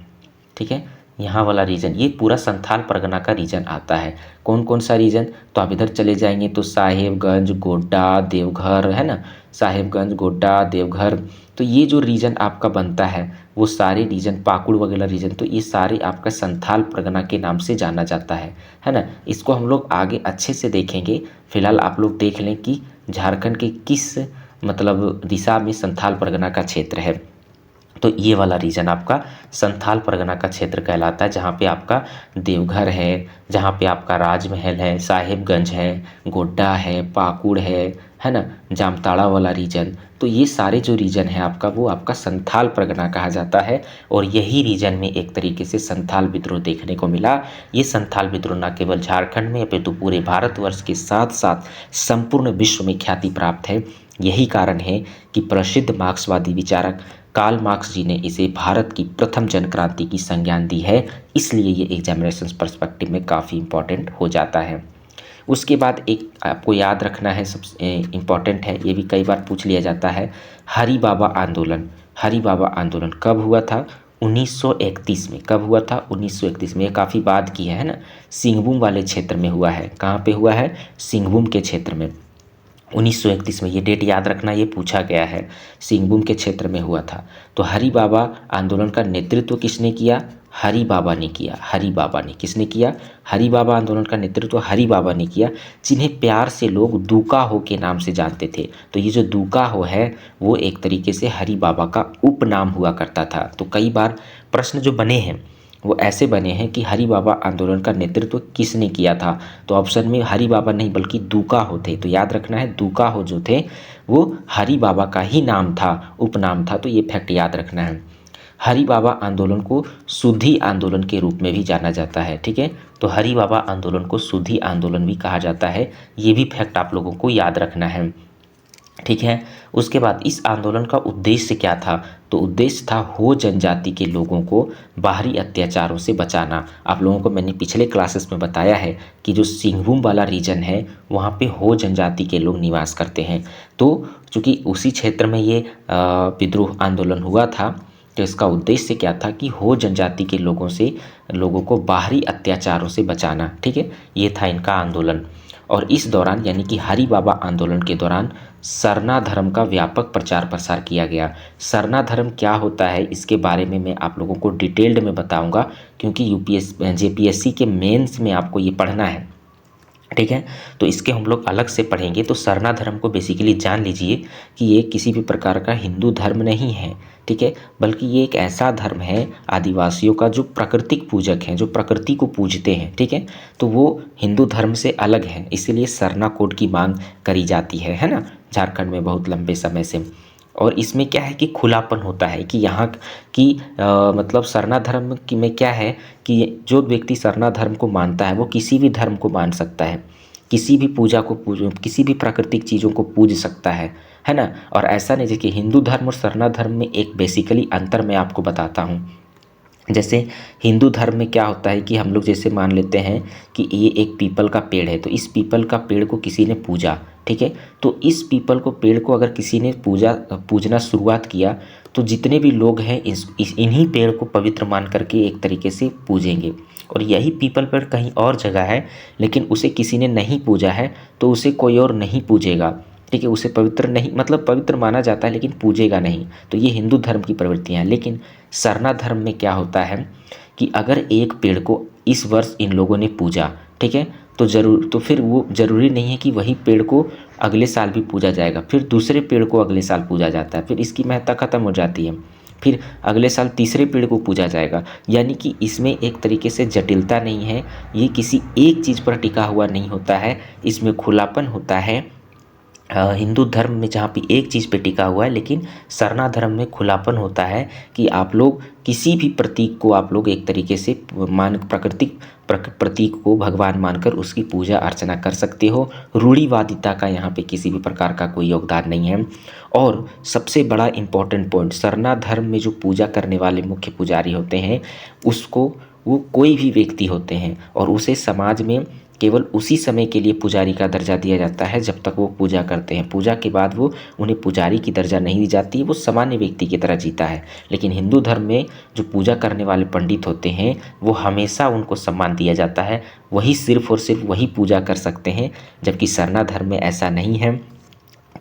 ठीक है, यहाँ वाला रीजन, ये पूरा संथाल परगना का रीजन आता है। कौन कौन सा रीजन? तो आप इधर चले जाएंगे तो साहेबगंज, गोड्डा, देवघर, है ना, साहेबगंज, गोड्डा, देवघर, तो ये जो रीजन आपका बनता है वो सारे रीजन, पाकुड़ वगैरह रीजन, तो ये सारे आपका संथाल परगना के नाम से जाना जाता है ना। इसको हम लोग आगे अच्छे से देखेंगे। फिलहाल आप लोग देख लें कि झारखंड के किस मतलब दिशा में संथाल परगना का क्षेत्र है। तो ये वाला रीजन आपका संथाल परगना का क्षेत्र कहलाता है, जहाँ पे आपका देवघर है, जहाँ पे आपका राजमहल है, साहेबगंज है, गोड्डा है, पाकुड़ है ना, जामताड़ा वाला रीजन। तो ये सारे जो रीजन है आपका वो आपका संथाल परगना कहा जाता है, और यही रीजन में एक तरीके से संथाल विद्रोह देखने को मिला। ये संथाल विद्रोह न केवल झारखंड में अपितु पूरे भारतवर्ष के साथ साथ संपूर्ण विश्व में ख्याति प्राप्त है। यही कारण है कि प्रसिद्ध मार्क्सवादी विचारक कार्ल मार्क्स जी ने इसे भारत की प्रथम जन क्रांति की संज्ञान दी है, इसलिए ये एग्जामिनेशन पर्सपेक्टिव में काफ़ी इंपॉर्टेंट हो जाता है। उसके बाद एक आपको याद रखना है, सबसे इम्पॉर्टेंट है, ये भी कई बार पूछ लिया जाता है, हरि बाबा आंदोलन। हरि बाबा आंदोलन कब हुआ था? 1931 में। कब हुआ था? 1931 में। ये काफ़ी बाद की है ना, सिंहभूम वाले क्षेत्र में हुआ है। कहाँ पे हुआ है? सिंहभूम के क्षेत्र में 1931 में। ये डेट याद रखना, ये पूछा गया है, सिंहभूम के क्षेत्र में हुआ था। तो हरि बाबा आंदोलन का नेतृत्व किसने किया? हरि बाबा ने किया। हरि बाबा ने, किसने किया? हरि बाबा आंदोलन का नेतृत्व हरि बाबा ने किया, जिन्हें प्यार से लोग दूका हो के नाम से जानते थे। तो ये जो दूका हो है वो एक तरीके से हरि बाबा का उपनाम हुआ करता था। तो कई बार प्रश्न जो बने हैं वो ऐसे बने हैं कि हरि बाबा आंदोलन का नेतृत्व किसने किया था? तो ऑप्शन में हरि बाबा नहीं बल्कि दूका हो थे। तो याद रखना है, दूका हो जो थे वो हरि बाबा का ही नाम था, उपनाम था। तो ये फैक्ट याद रखना है। हरि बाबा आंदोलन को सुधी आंदोलन के रूप में भी जाना जाता है। ठीक है, तो हरि बाबा आंदोलन को सुधी आंदोलन भी कहा जाता है। ये भी फैक्ट आप लोगों को याद रखना है। ठीक है, उसके बाद इस आंदोलन का उद्देश्य क्या था? तो उद्देश्य था हो जनजाति के लोगों को बाहरी अत्याचारों से बचाना। आप लोगों को मैंने पिछले क्लासेस में बताया है कि जो सिंहभूम वाला रीजन है वहाँ पे हो जनजाति के लोग निवास करते हैं। तो चूँकि उसी क्षेत्र में ये विद्रोह आंदोलन हुआ था, तो इसका उद्देश्य क्या था कि हो जनजाति के लोगों को बाहरी अत्याचारों से बचाना। ठीक है, ये था इनका आंदोलन। और इस दौरान यानी कि हरि बाबा आंदोलन के दौरान सरना धर्म का व्यापक प्रचार प्रसार किया गया। सरना धर्म क्या होता है इसके बारे में मैं आप लोगों को डिटेल्ड में बताऊंगा, क्योंकि जेपीएससी के मेंस में आपको ये पढ़ना है। ठीक है, तो इसके हम लोग अलग से पढ़ेंगे। तो सरना धर्म को बेसिकली जान लीजिए कि ये किसी भी प्रकार का हिंदू धर्म नहीं है। ठीक है, बल्कि ये एक ऐसा धर्म है आदिवासियों का जो प्राकृतिक पूजक हैं, जो प्रकृति को पूजते हैं। ठीक है, तो वो हिंदू धर्म से अलग है, इसीलिए सरना कोड की मांग करी जाती है ना, झारखंड में बहुत लंबे समय से। और इसमें क्या है कि खुलापन होता है कि यहाँ की मतलब सरना धर्म की में क्या है कि जो व्यक्ति सरना धर्म को मानता है वो किसी भी धर्म को मान सकता है, किसी भी पूजा को किसी भी प्राकृतिक चीज़ों को पूज सकता है ना। और ऐसा नहीं, जैसे हिंदू धर्म और सरना धर्म में एक बेसिकली अंतर मैं आपको बताता हूँ। जैसे हिंदू धर्म में क्या होता है कि हम लोग जैसे मान लेते हैं कि ये एक पीपल का पेड़ है, तो इस पीपल का पेड़ को किसी ने पूजा। ठीक है, तो इस पीपल को पेड़ को अगर किसी ने पूजना शुरुआत किया तो जितने भी लोग हैं इन्हीं पेड़ को पवित्र मान करके एक तरीके से पूजेंगे। और यही पीपल पेड़ कहीं और जगह है, लेकिन उसे किसी ने नहीं पूजा है तो उसे कोई और नहीं पूजेगा, ठीक है। उसे पवित्र नहीं, मतलब पवित्र माना जाता है लेकिन पूजेगा नहीं। तो ये हिंदू धर्म की प्रवृत्तियाँ हैं। लेकिन सरना धर्म में क्या होता है कि अगर एक पेड़ को इस वर्ष इन लोगों ने पूजा, ठीक है, तो फिर वो ज़रूरी नहीं है कि वही पेड़ को अगले साल भी पूजा जाएगा। फिर दूसरे पेड़ को अगले साल पूजा जाता है, फिर इसकी महत्ता ख़त्म हो जाती है। फिर अगले साल तीसरे पेड़ को पूजा जाएगा। यानी कि इसमें एक तरीके से जटिलता नहीं है, ये किसी एक चीज़ पर टिका हुआ नहीं होता है, इसमें खुलापन होता है। हिंदू धर्म में जहाँ पे एक चीज़ पे टिका हुआ है, लेकिन सरना धर्म में खुलापन होता है कि आप लोग किसी भी प्रतीक को आप लोग एक तरीके से प्राकृतिक प्रतीक को भगवान मानकर उसकी पूजा अर्चना कर सकते हो। रूढ़िवादिता का यहाँ पे किसी भी प्रकार का कोई योगदान नहीं है। और सबसे बड़ा इम्पोर्टेंट पॉइंट, सरना धर्म में जो पूजा करने वाले मुख्य पुजारी होते हैं उसको वो कोई भी व्यक्ति होते हैं और उसे समाज में केवल उसी समय के लिए पुजारी का दर्जा दिया जाता है जब तक वो पूजा करते हैं। पूजा के बाद वो उन्हें पुजारी की दर्जा नहीं दी जाती, वो सामान्य व्यक्ति की तरह जीता है। लेकिन हिंदू धर्म में जो पूजा करने वाले पंडित होते हैं वो हमेशा उनको सम्मान दिया जाता है, वही सिर्फ और सिर्फ वही पूजा कर सकते हैं। जबकि सरना धर्म में ऐसा नहीं है।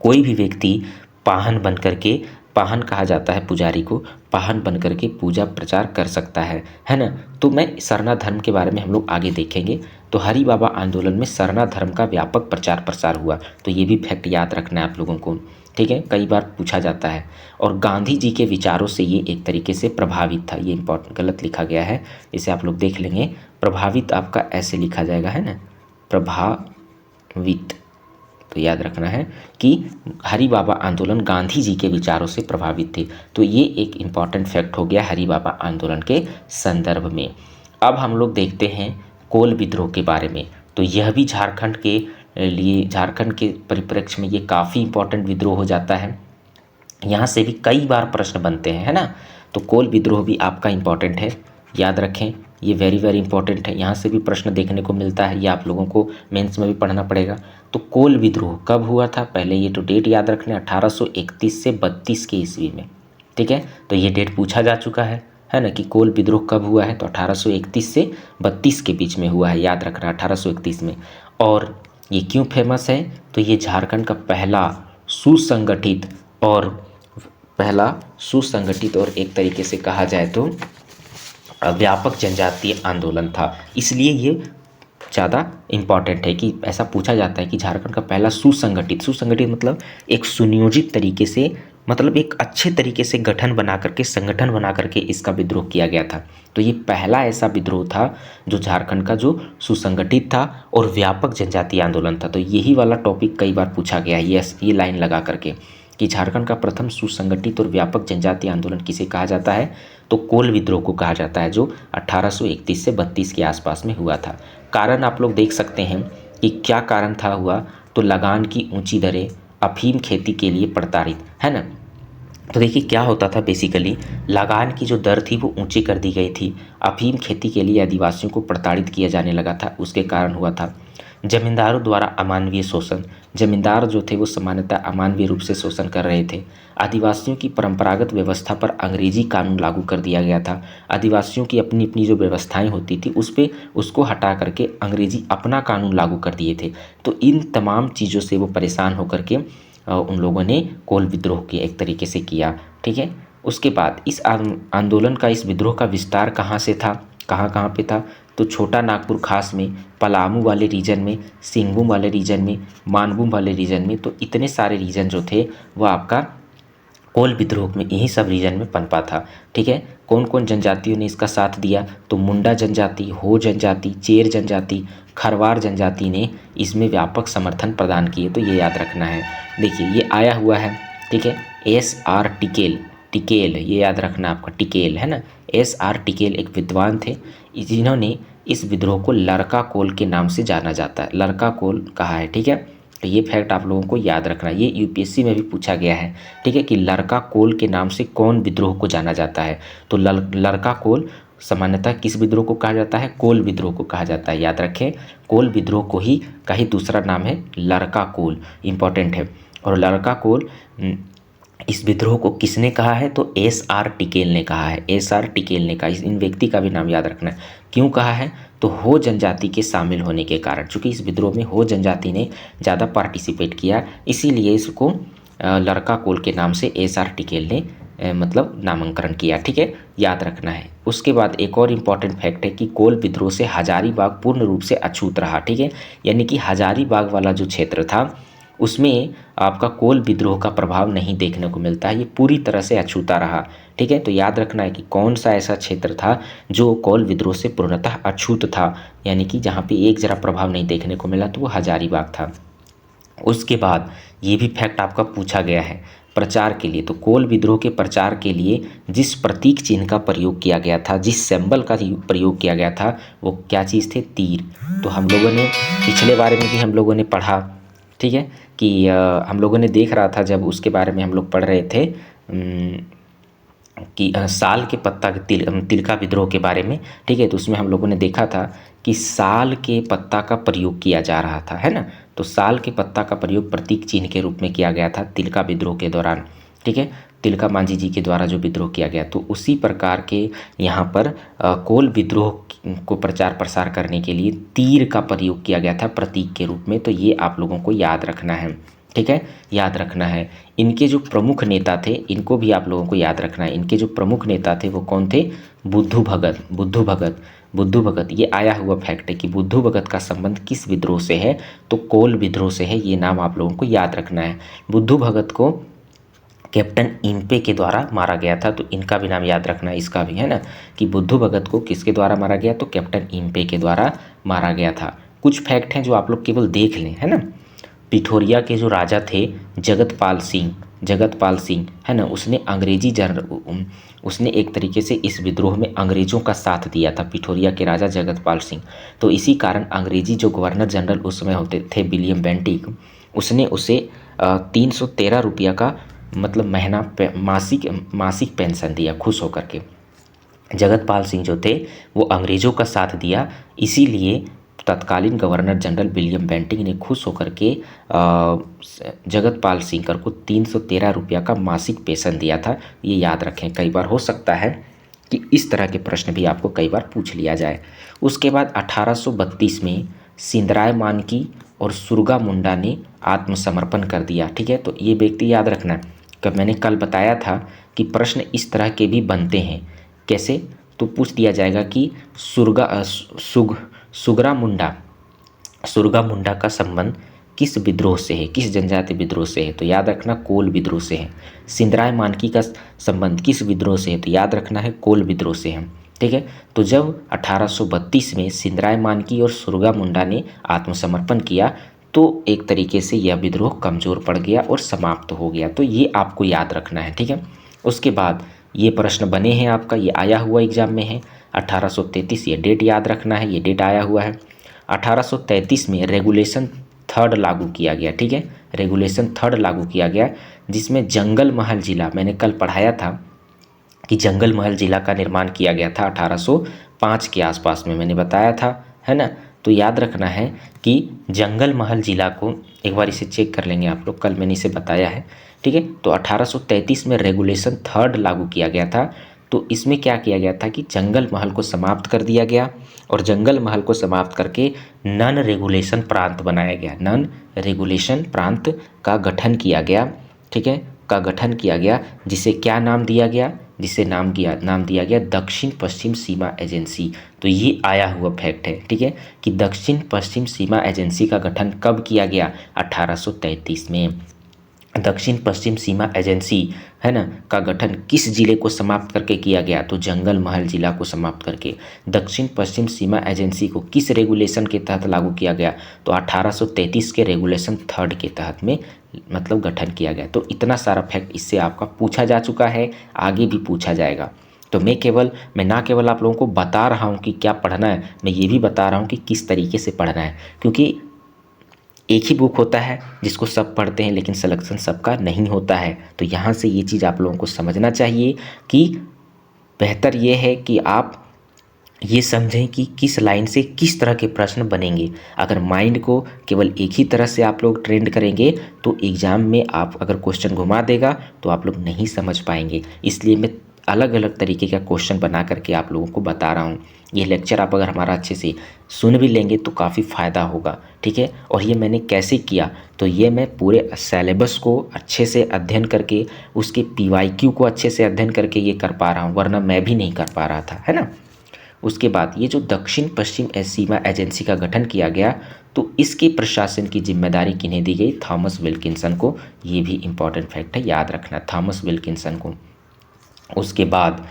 कोई भी व्यक्ति पाहन बन करके, पाहन कहा जाता है पुजारी को, पाहन बन करके पूजा प्रचार कर सकता है ना। तो मैं सरना धर्म के बारे में हम लोग आगे देखेंगे। तो हरि बाबा आंदोलन में सरना धर्म का व्यापक प्रचार प्रसार हुआ, तो ये भी फैक्ट याद रखना है आप लोगों को, ठीक है, कई बार पूछा जाता है। और गांधी जी के विचारों से ये एक तरीके से प्रभावित था। ये इंपॉर्टेंट, गलत लिखा गया है, इसे आप लोग देख लेंगे। प्रभावित आपका ऐसे लिखा जाएगा, है ना, प्रभावित। तो याद रखना है कि हरि बाबा आंदोलन गांधी जी के विचारों से प्रभावित थे। तो ये एक इम्पॉर्टेंट फैक्ट हो गया हरि बाबा आंदोलन के संदर्भ में। अब हम लोग देखते हैं कोल विद्रोह के बारे में। तो यह भी झारखंड के लिए, झारखंड के परिप्रेक्ष्य में ये काफ़ी इम्पॉर्टेंट विद्रोह हो जाता है। यहाँ से भी कई बार प्रश्न बनते हैं, है ना। तो कोल विद्रोह भी आपका इम्पॉर्टेंट है, याद रखें, ये वेरी वेरी इंपॉर्टेंट है। यहाँ से भी प्रश्न देखने को मिलता है, ये आप लोगों को मेंस में भी पढ़ना पड़ेगा। तो कोल विद्रोह कब हुआ था, पहले ये तो डेट याद रखना, 1831 से 32 के ईस्वी में, ठीक है। तो ये डेट पूछा जा चुका है ना, कि कोल विद्रोह कब हुआ है। तो 1831 से 32 के बीच में हुआ है, याद रखना, 1831 में। और ये क्यों फेमस है, तो ये झारखंड का पहला सुसंगठित और एक तरीके से कहा जाए तो व्यापक जनजातीय आंदोलन था। इसलिए ये ज़्यादा इम्पॉर्टेंट है कि ऐसा पूछा जाता है कि झारखंड का पहला सुसंगठित मतलब एक सुनियोजित तरीके से, मतलब एक अच्छे तरीके से संगठन बना करके इसका विद्रोह किया गया था। तो ये पहला ऐसा विद्रोह था जो झारखंड का जो सुसंगठित था और व्यापक जनजातीय आंदोलन था। तो यही वाला टॉपिक कई बार पूछा गया है, ये लाइन लगा करके, कि झारखंड का प्रथम सुसंगठित और व्यापक जनजातीय आंदोलन किसे कहा जाता है, तो कोल विद्रोह को कहा जाता है, जो 1831 से 32 के आसपास में हुआ था। कारण आप लोग देख सकते हैं कि क्या कारण था हुआ, तो लगान की ऊंची दरें, अफीम खेती के लिए प्रताड़ित, है ना। तो देखिए क्या होता था, बेसिकली लगान की जो दर थी वो ऊंची कर दी गई थी, अफीम खेती के लिए आदिवासियों को प्रताड़ित किया जाने लगा था, उसके कारण हुआ था। जमींदारों द्वारा अमानवीय शोषण, जमींदार जो थे वो सामान्यतः अमानवीय रूप से शोषण कर रहे थे। आदिवासियों की परंपरागत व्यवस्था पर अंग्रेजी कानून लागू कर दिया गया था। आदिवासियों की अपनी अपनी जो व्यवस्थाएं होती थी उसको हटा करके अंग्रेजी अपना कानून लागू कर दिए थे। तो इन तमाम चीज़ों से वो परेशान होकर के उन लोगों ने कोल विद्रोह की एक तरीके से किया, ठीक है। उसके बाद इस आंदोलन का, इस विद्रोह का विस्तार कहाँ से था, कहाँ पे था, तो छोटा नागपुर खास में, पलामू वाले रीजन में, सिंहभूम वाले रीजन में, मानभूम वाले रीजन में। तो इतने सारे रीजन जो थे वो आपका कोल विद्रोह में यही सब रीजन में पनपा था, ठीक है। कौन कौन जनजातियों ने इसका साथ दिया, तो मुंडा जनजाति, हो जनजाति, चेर जनजाति, खरवार जनजाति ने इसमें व्यापक समर्थन प्रदान किए। तो ये याद रखना है। देखिए ये आया हुआ है, ठीक है, SR टिकेल, ये याद रखना आपका, टिकेल, है ना। SR टिकेल एक विद्वान थे जिन्होंने इस विद्रोह को लड़का कोल के नाम से जाना जाता है, लड़का कोल कहा है, ठीक है। तो ये फैक्ट आप लोगों को याद रखना, ये UPSC में भी पूछा गया है, ठीक है, कि लड़का कोल के नाम से कौन विद्रोह को जाना जाता है। तो लड़का कोल सामान्यतः किस विद्रोह को कहा जाता है, कोल विद्रोह को कहा जाता है, याद रखें। कोल विद्रोह को ही का ही दूसरा नाम है लड़का कोल, इंपॉर्टेंट है। और लड़का कोल इस विद्रोह को किसने कहा है? तो एस.आर. टिकेल ने कहा है। एस.आर. टिकेल ने कहा। इन व्यक्ति का भी नाम याद रखना है। क्यों कहा है? तो हो जनजाति के शामिल होने के कारण, चूंकि इस विद्रोह में हो जनजाति ने ज़्यादा पार्टिसिपेट किया, इसीलिए इसको लड़का कोल के नाम से एस.आर. टिकेल ने मतलब नामांकन किया। ठीक है, याद रखना है। उसके बाद एक और इम्पॉर्टेंट फैक्ट है कि कोल विद्रोह से हजारीबाग पूर्ण रूप से अछूत रहा। ठीक है, यानी कि हजारीबाग वाला जो क्षेत्र था उसमें आपका कोल विद्रोह का प्रभाव नहीं देखने को मिलता है, ये पूरी तरह से अछूता रहा। ठीक है, तो याद रखना है कि कौन सा ऐसा क्षेत्र था जो कोल विद्रोह से पूर्णतः अछूत था, यानी कि जहाँ पे एक जरा प्रभाव नहीं देखने को मिला, तो वो हजारीबाग था। उसके बाद ये भी फैक्ट आपका पूछा गया है प्रचार के लिए, तो कोल विद्रोह के प्रचार के लिए जिस प्रतीक चिन्ह का प्रयोग किया गया था, जिस सिंबल का प्रयोग किया गया था, वो क्या चीज़ थे? तीर। तो हम लोगों ने पिछले बारे में भी हम लोगों ने पढ़ा, ठीक है, कि हम लोगों ने देख रहा था जब उसके बारे में हम लोग पढ़ रहे थे कि साल के पत्ता के तिलका विद्रोह के बारे में। ठीक है, तो उसमें हम लोगों ने देखा था कि साल के पत्ता का प्रयोग किया जा रहा था, है ना। तो साल के पत्ता का प्रयोग प्रतीक चिन्ह के रूप में किया गया था तिलका विद्रोह के दौरान। ठीक है, तिलका मांझी जी के द्वारा जो विद्रोह किया गया, तो उसी प्रकार के यहाँ पर कोल विद्रोह को प्रचार प्रसार करने के लिए तीर का प्रयोग किया गया था प्रतीक के रूप में। तो ये आप लोगों को याद रखना है। ठीक है, याद रखना है। इनके जो प्रमुख नेता थे, इनको भी आप लोगों को याद रखना है। इनके जो प्रमुख नेता थे वो कौन थे? बुद्धू भगत। बुद्धू भगत ये आया हुआ फैक्ट है कि बुद्धू भगत का संबंध किस विद्रोह से है? तो कोल विद्रोह से है। ये नाम आप लोगों को याद रखना है। बुद्धू भगत को कैप्टन इम्पे के द्वारा मारा गया था, तो इनका भी नाम याद रखना है, इसका भी, है ना, कि बुद्धू भगत को किसके द्वारा मारा गया? तो कैप्टन इम्पे के द्वारा मारा गया था। कुछ फैक्ट हैं जो आप लोग केवल देख लें, है ना। पिथोरिया के जो राजा थे जगतपाल सिंह, है ना, उसने एक तरीके से इस विद्रोह में अंग्रेजों का साथ दिया था, पिथोरिया के राजा जगतपाल सिंह। तो इसी कारण अंग्रेजी जो गवर्नर जनरल उस समय होते थे विलियम बेंटिक, उसने उसे 313 रुपया का मतलब महीना मासिक पेंशन दिया खुश होकर के। जगतपाल सिंह जो थे वो अंग्रेजों का साथ दिया, इसीलिए तत्कालीन गवर्नर जनरल विलियम बेंटिक ने खुश होकर के जगतपाल सिंह को 313 रुपया का मासिक पेंशन दिया था। ये याद रखें, कई बार हो सकता है कि इस तरह के प्रश्न भी आपको कई बार पूछ लिया जाए। उसके बाद 1832 में सिंदराय मानकी और सुरगा मुंडा ने आत्मसमर्पण कर दिया। ठीक है, तो ये व्यक्ति याद रखना, कब मैंने कल बताया था कि प्रश्न इस तरह के भी बनते हैं। कैसे? तो पूछ दिया जाएगा कि सुरगा मुंडा का संबंध किस विद्रोह से है, किस जनजाति विद्रोह से है? तो याद रखना कोल विद्रोह से है। सिंदराय मानकी का संबंध किस विद्रोह से है? तो याद रखना है कोल विद्रोह से है। ठीक है, तो जब 1832 में सिंदराय मानकी और सुरगा मुंडा ने आत्मसमर्पण किया, तो एक तरीके से यह विद्रोह कमज़ोर पड़ गया और समाप्त हो गया। तो ये आपको याद रखना है। ठीक है, उसके बाद ये प्रश्न बने हैं आपका, ये आया हुआ एग्जाम में है 1833, ये डेट याद रखना है, ये डेट आया हुआ है। 1833 में रेगुलेशन 3 लागू किया गया। ठीक है, रेगुलेशन 3 लागू किया गया, जिसमें जंगल महल जिला, मैंने कल पढ़ाया था कि जंगल महल जिला का निर्माण किया गया था 1805 के आसपास में, मैंने बताया था, है ना। तो याद रखना है कि जंगल महल जिला को, एक बार इसे चेक कर लेंगे आप लोग, कल मैंने इसे बताया है। ठीक है, तो 1833 में रेगुलेशन 3 लागू किया गया था। तो इसमें क्या किया गया था कि जंगल महल को समाप्त कर दिया गया, और जंगल महल को समाप्त करके नन रेगुलेशन प्रांत बनाया गया। नन रेगुलेशन प्रांत का गठन किया गया। ठीक है, का गठन किया गया, जिसे क्या नाम दिया गया? जिसे नाम दिया गया दक्षिण पश्चिम सीमा एजेंसी। तो ये आया हुआ फैक्ट है। ठीक है, कि दक्षिण पश्चिम सीमा एजेंसी का गठन कब किया गया? 1833 में। दक्षिण पश्चिम सीमा एजेंसी, है ना, का गठन किस जिले को समाप्त करके किया गया? तो जंगल महल जिला को समाप्त करके। दक्षिण पश्चिम सीमा एजेंसी को किस रेगुलेशन के तहत लागू किया गया? तो 1833 के रेगुलेशन 3 के तहत में मतलब गठन किया गया। तो इतना सारा फैक्ट इससे आपका पूछा जा चुका है, आगे भी पूछा जाएगा। तो मैं ना केवल आप लोगों को बता रहा हूँ कि क्या पढ़ना है, मैं ये भी बता रहा हूँ कि किस तरीके से पढ़ना है, क्योंकि एक ही बुक होता है जिसको सब पढ़ते हैं, लेकिन सिलेक्शन सबका नहीं होता है। तो यहाँ से ये चीज़ आप लोगों को समझना चाहिए कि बेहतर ये है कि आप ये समझें कि किस लाइन से किस तरह के प्रश्न बनेंगे। अगर माइंड को केवल एक ही तरह से आप लोग ट्रेंड करेंगे तो एग्ज़ाम में आप अगर क्वेश्चन घुमा देगा तो आप लोग नहीं समझ पाएंगे। इसलिए मैं अलग अलग तरीके का क्वेश्चन बना करके आप लोगों को बता रहा हूँ। ये लेक्चर आप अगर हमारा अच्छे से सुन भी लेंगे तो काफ़ी फ़ायदा होगा, ठीक है। और ये मैंने कैसे किया, तो ये मैं पूरे सिलेबस को अच्छे से अध्ययन करके, उसके PYQ को अच्छे से अध्ययन करके ये कर पा रहा हूँ, वरना मैं भी नहीं कर पा रहा था, है ना। उसके बाद ये जो दक्षिण पश्चिम सीमा एजेंसी का गठन किया गया, तो इसके प्रशासन की जिम्मेदारी किन्हें दी गई, थॉमस विल्किंसन को। ये भी इंपॉर्टेंट फैक्ट है, याद रखना, थॉमस विल्किंसन को। उसके बाद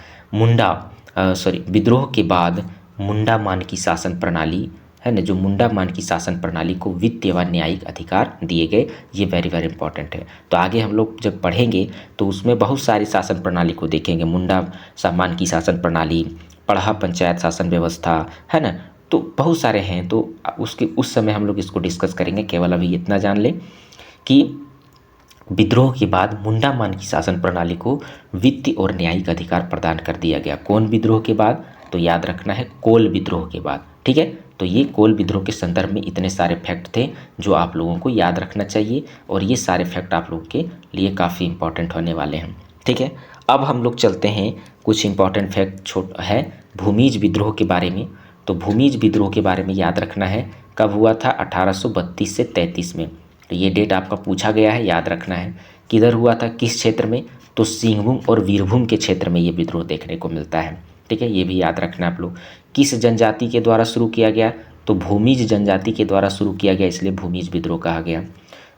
विद्रोह के बाद मुंडा मान की शासन प्रणाली है ना, जो मुंडा मान की शासन प्रणाली को वित्तीय व न्यायिक अधिकार दिए गए। ये वेरी वेरी इंपॉर्टेंट है। तो आगे हम लोग जब पढ़ेंगे तो उसमें बहुत सारी शासन प्रणाली को देखेंगे, मुंडा मान की शासन प्रणाली, पढ़ा पंचायत शासन व्यवस्था, है ना। तो बहुत सारे हैं, तो उसके उस समय हम लोग इसको डिस्कस करेंगे। केवल अभी इतना जान लें कि विद्रोह के बाद मुंडा मान की शासन प्रणाली को वित्तीय और न्यायिक अधिकार प्रदान कर दिया गया। कौन विद्रोह के बाद, तो याद रखना है कोल विद्रोह के बाद, ठीक है। तो ये कोल विद्रोह के संदर्भ में इतने सारे फैक्ट थे जो आप लोगों को याद रखना चाहिए, और ये सारे फैक्ट आप लोगों के लिए काफ़ी इंपॉर्टेंट होने वाले हैं, ठीक है। अब हम लोग चलते हैं, कुछ इंपॉर्टेंट फैक्ट है भूमिज विद्रोह के बारे में। तो भूमिज विद्रोह के बारे में याद रखना है, कब हुआ था, 1832 से 33 में। तो ये डेट आपका पूछा गया है, याद रखना है। किधर हुआ था, किस क्षेत्र में, तो सिंहभूम और वीरभूम के क्षेत्र में ये विद्रोह देखने को मिलता है, ठीक है। ये भी याद रखना आप लोग। किस जनजाति के द्वारा शुरू किया गया, तो भूमिज जनजाति के द्वारा शुरू किया गया, इसलिए भूमिज विद्रोह कहा गया।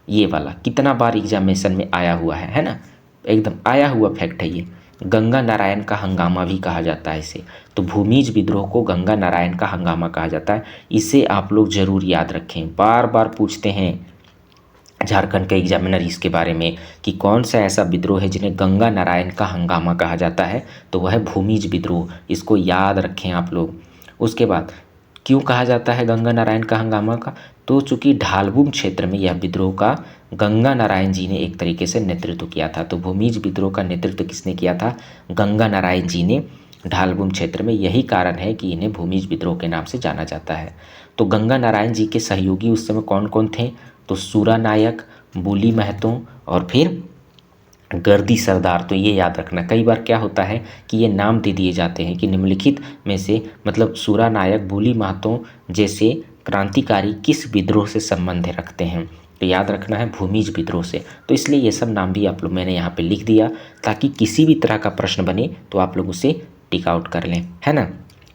ये वाला कितना बार एग्जामिनेशन में आया हुआ है ना, एकदम आया हुआ फैक्ट है ये। गंगा नारायण का हंगामा भी कहा जाता है इसे। तो भूमिज विद्रोह को गंगा नारायण का हंगामा कहा जाता है। इसे आप लोग जरूर याद रखें, बार बार पूछते हैं झारखंड के एग्जामिनर इसके बारे में कि कौन सा ऐसा विद्रोह है जिन्हें गंगा नारायण का हंगामा कहा जाता है, तो वह है भूमिज विद्रोह। इसको याद रखें आप लोग। उसके बाद क्यों कहा जाता है गंगा नारायण का हंगामा का, तो चूंकि ढालबुम क्षेत्र में यह विद्रोह का गंगा नारायण जी ने एक तरीके से नेतृत्व किया था। तो भूमिज विद्रोह का नेतृत्व किसने किया था, गंगा नारायण जी ने ढालबुम क्षेत्र में। यही कारण है कि इन्हें भूमिज विद्रोह के नाम से जाना जाता है। तो गंगा नारायण जी के सहयोगी उस समय कौन कौन थे, तो सूरा नायक, बूली महतो और फिर गर्दी सरदार। तो ये याद रखना, कई बार क्या होता है कि ये नाम दे दिए जाते हैं कि निम्नलिखित में से मतलब सूरा नायक, बूली महतो जैसे क्रांतिकारी किस विद्रोह से संबंध रखते हैं, तो याद रखना है भूमिज विद्रोह से। तो इसलिए ये सब नाम भी आप लोग मैंने यहाँ पे लिख दिया ताकि किसी भी तरह का प्रश्न बने तो आप लोग उसे टिक आउट कर लें, है ना।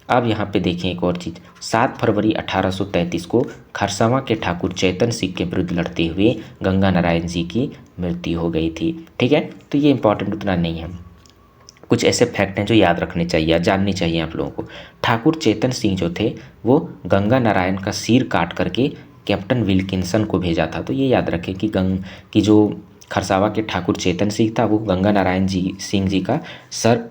अब यहाँ पे देखें एक और चीज़, 7 फरवरी 1833 को खरसावां के ठाकुर चैतन सिंह के विरुद्ध लड़ते हुए गंगा नारायण जी की मृत्यु हो गई थी, ठीक है। तो ये इंपॉर्टेंट उतना नहीं है, कुछ ऐसे फैक्ट हैं जो याद रखने चाहिए, जानने चाहिए आप लोगों को। ठाकुर चेतन सिंह जो थे वो गंगा नारायण का सिर काट करके कैप्टन विल्किंसन को भेजा था। तो ये याद रखें कि जो खरसावा के ठाकुर चेतन सिंह था वो गंगा नारायण सिंह जी का सर